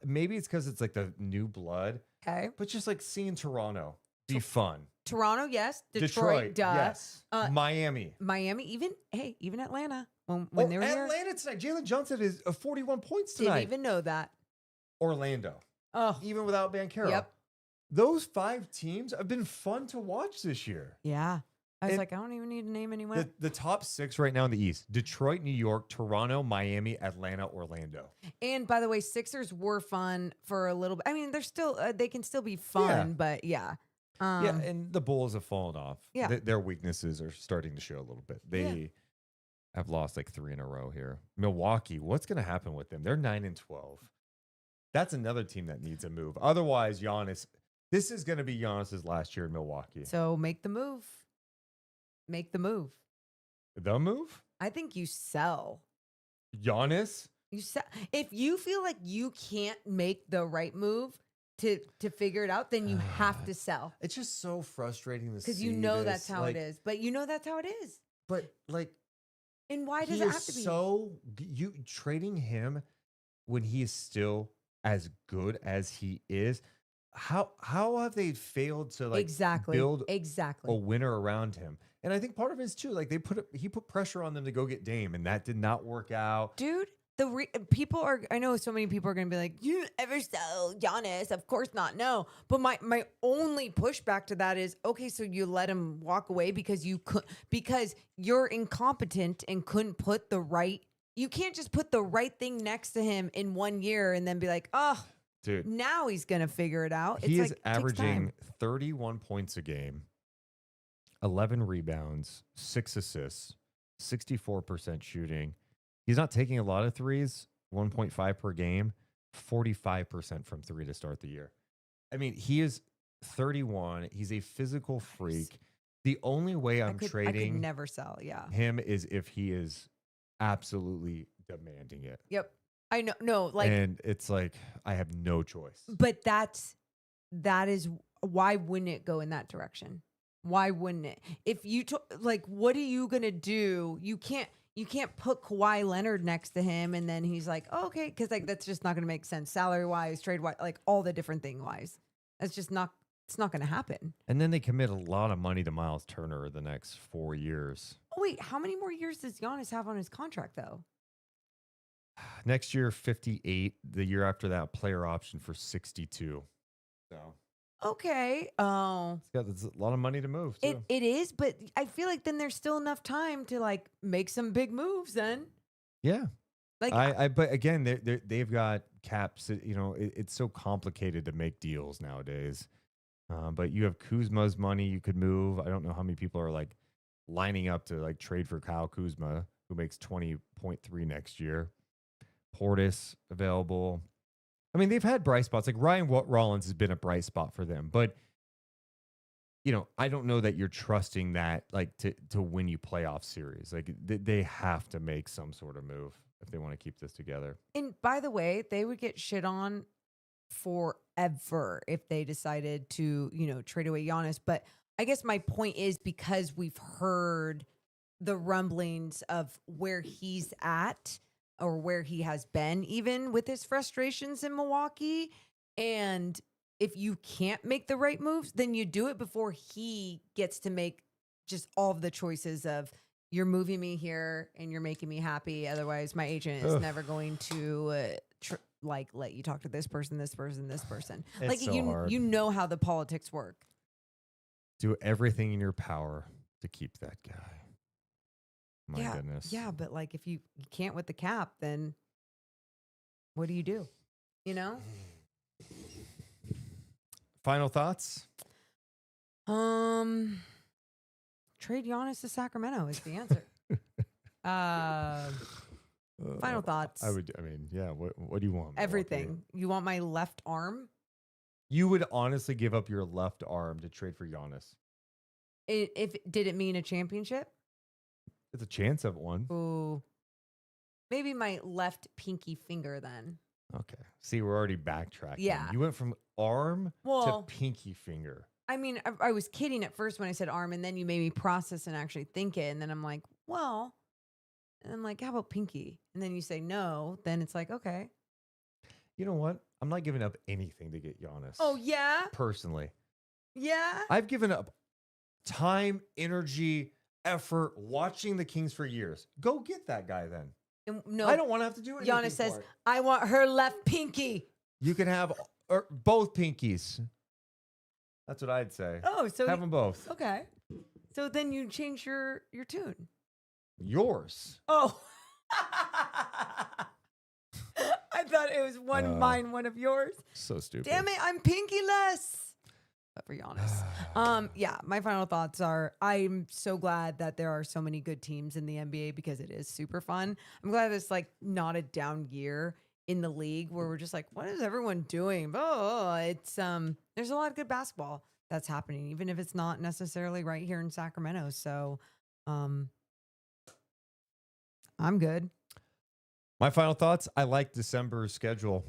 Speaker 3: maybe it's because it's like the new blood.
Speaker 4: Okay.
Speaker 3: But just like seeing Toronto be fun.
Speaker 4: Toronto, yes. Detroit, duh.
Speaker 3: Yes. Miami.
Speaker 4: Miami, even Atlanta. When they were here.
Speaker 3: Atlanta tonight. Jalen Johnson is 41 points tonight.
Speaker 4: Didn't even know that.
Speaker 3: Orlando.
Speaker 4: Oh.
Speaker 3: Even without Banchero.
Speaker 4: Yep.
Speaker 3: Those 5 teams have been fun to watch this year.
Speaker 4: Yeah. I was like, I don't even need to name anyone.
Speaker 3: The top 6 right now in the East: Detroit, New York, Toronto, Miami, Atlanta, Orlando.
Speaker 4: And by the way, Sixers were fun for a little bit. I mean, they're still they can still be fun, but yeah.
Speaker 3: Yeah, and the Bulls have fallen off.
Speaker 4: Yeah.
Speaker 3: Their weaknesses are starting to show a little bit. They have lost like 3 in a row here. Milwaukee, what's going to happen with them? They're 9-12. That's another team that needs a move. Otherwise, Giannis, this is going to be Giannis's last year in Milwaukee.
Speaker 4: So make the move. Make the move.
Speaker 3: The move?
Speaker 4: I think you sell.
Speaker 3: Giannis?
Speaker 4: You sell. If you feel like you can't make the right move to figure it out, then you have to sell.
Speaker 3: It's just so frustrating to see
Speaker 4: because you know
Speaker 3: this.
Speaker 4: that's how it is. But you know that's how it is.
Speaker 3: But like,
Speaker 4: and why does
Speaker 3: he
Speaker 4: it
Speaker 3: is
Speaker 4: have to be
Speaker 3: so you trading him when he is still as good as he is? How have they failed to like build a winner around him? And I think part of it is too, like he put pressure on them to go get Dame, and that did not work out.
Speaker 4: Dude, I know so many people are going to be like, you ever sell Giannis? Of course not. No. But my only pushback to that is, okay, so you let him walk away because you're incompetent and couldn't put you can't just put the right thing next to him in 1 year and then be like, oh,
Speaker 3: dude,
Speaker 4: now he's going to figure it out.
Speaker 3: He is
Speaker 4: it takes
Speaker 3: averaging
Speaker 4: time.
Speaker 3: 31 points a game, 11 rebounds, 6 assists, 64% shooting. He's not taking a lot of threes, 1.5 per game, 45% from 3 to start the year. I mean, he is 31. He's a physical freak. The only way I could
Speaker 4: never sell,
Speaker 3: him is if he is absolutely demanding it.
Speaker 4: Yep. I know. No, like,
Speaker 3: and it's like, I have no choice.
Speaker 4: But that is why wouldn't it go in that direction? Why wouldn't it? If you like, what are you gonna do? You can't put Kawhi Leonard next to him and then he's like, oh, okay, because like that's just not gonna make sense, salary wise, trade wise, like all the different thing wise. That's just not. It's not gonna happen.
Speaker 3: And then they commit a lot of money to Miles Turner the next 4 years.
Speaker 4: Oh wait, how many more years does Giannis have on his contract though?
Speaker 3: Next year, 58. The year after that, player option for 62. So.
Speaker 4: Okay. Oh.
Speaker 3: There's a lot of money to move, too.
Speaker 4: It is, but I feel like then there's still enough time to like make some big moves then.
Speaker 3: Yeah.
Speaker 4: Like
Speaker 3: but again, they've got caps. You know, it's so complicated to make deals nowadays. But you have Kuzma's money you could move. I don't know how many people are like lining up to like trade for Kyle Kuzma, who makes 20.3 next year. Portis available. I mean, they've had bright spots. Like Ryan Rollins has been a bright spot for them, but you know, I don't know that you're trusting that like to win you playoff series. Like they have to make some sort of move if they want to keep this together.
Speaker 4: And by the way, they would get shit on forever if they decided to, you know, trade away Giannis. But I guess my point is because we've heard the rumblings of where he's at or where he has been, even with his frustrations in Milwaukee. And if you can't make the right moves, then you do it before he gets to make just all of the choices of you're moving me here and you're making me happy. Otherwise, my agent is never going to let you talk to this person, this person, this person.
Speaker 3: It's
Speaker 4: like
Speaker 3: so
Speaker 4: you,
Speaker 3: hard.
Speaker 4: you know how the politics work.
Speaker 3: Do everything in your power to keep that guy. My goodness.
Speaker 4: Yeah, but like if you can't with the cap, then what do you do? You know?
Speaker 3: Final thoughts?
Speaker 4: Trade Giannis to Sacramento is the answer. Final thoughts.
Speaker 3: I mean, yeah. What do you want?
Speaker 4: Everything.
Speaker 3: Milwaukee?
Speaker 4: You want my left arm?
Speaker 3: You would honestly give up your left arm to trade for Giannis?
Speaker 4: Did it mean a championship?
Speaker 3: It's a chance of one.
Speaker 4: Ooh. Maybe my left pinky finger then.
Speaker 3: Okay. See, we're already backtracking.
Speaker 4: Yeah.
Speaker 3: You went from arm
Speaker 4: Well,
Speaker 3: to pinky finger.
Speaker 4: I mean, I was kidding at first when I said arm, and then you made me process and actually think it. And then I'm like, well, and I'm like, how about pinky? And then you say no, then it's like, okay.
Speaker 3: You know what? I'm not giving up anything to get Giannis.
Speaker 4: Oh, yeah?
Speaker 3: Personally.
Speaker 4: Yeah?
Speaker 3: I've given up time, energy, effort watching the Kings for years. Go get that guy then.
Speaker 4: No,
Speaker 3: I don't want to have to do anything.
Speaker 4: Giannis says,
Speaker 3: for it.
Speaker 4: I want her left pinky.
Speaker 3: You can have both pinkies. That's what I'd say.
Speaker 4: Oh, so
Speaker 3: have them both.
Speaker 4: Okay. So then you change your tune.
Speaker 3: Yours.
Speaker 4: Oh. I thought it was one mine, one of yours.
Speaker 3: So stupid.
Speaker 4: Damn it, I'm pinky-less. But for Giannis. Yeah, my final thoughts are I'm so glad that there are so many good teams in the NBA because it is super fun. I'm glad it's like not a down year in the league where we're just like, what is everyone doing? Oh, it's there's a lot of good basketball that's happening, even if it's not necessarily right here in Sacramento. So I'm good.
Speaker 3: My final thoughts, I like December's schedule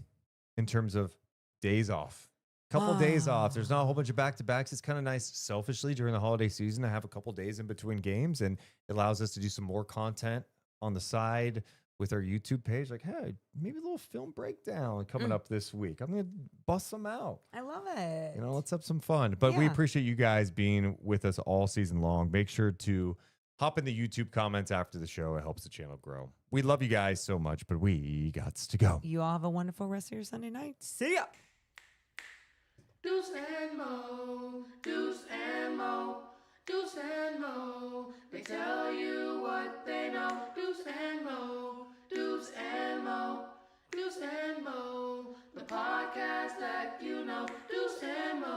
Speaker 3: in terms of days off. Couple days off. There's not a whole bunch of back-to-backs. It's kind of nice selfishly during the holiday season to have a couple days in between games, and it allows us to do some more content on the side with our YouTube page. Like, hey, maybe a little film breakdown coming up this week. I'm going to bust some out.
Speaker 4: I love it.
Speaker 3: You know, let's have some fun. But we
Speaker 4: Yeah.
Speaker 3: appreciate you guys being with us all season long. Make sure to hop in the YouTube comments after the show. It helps the channel grow. We love you guys so much, but we got to go.
Speaker 4: You all have a wonderful rest of your Sunday night. See ya.
Speaker 1: Deuce and Mo, Deuce and Mo, Deuce and Mo. They tell you what they know. Deuce and Mo, Deuce and Mo, Deuce and Mo. The podcast that you know. Deuce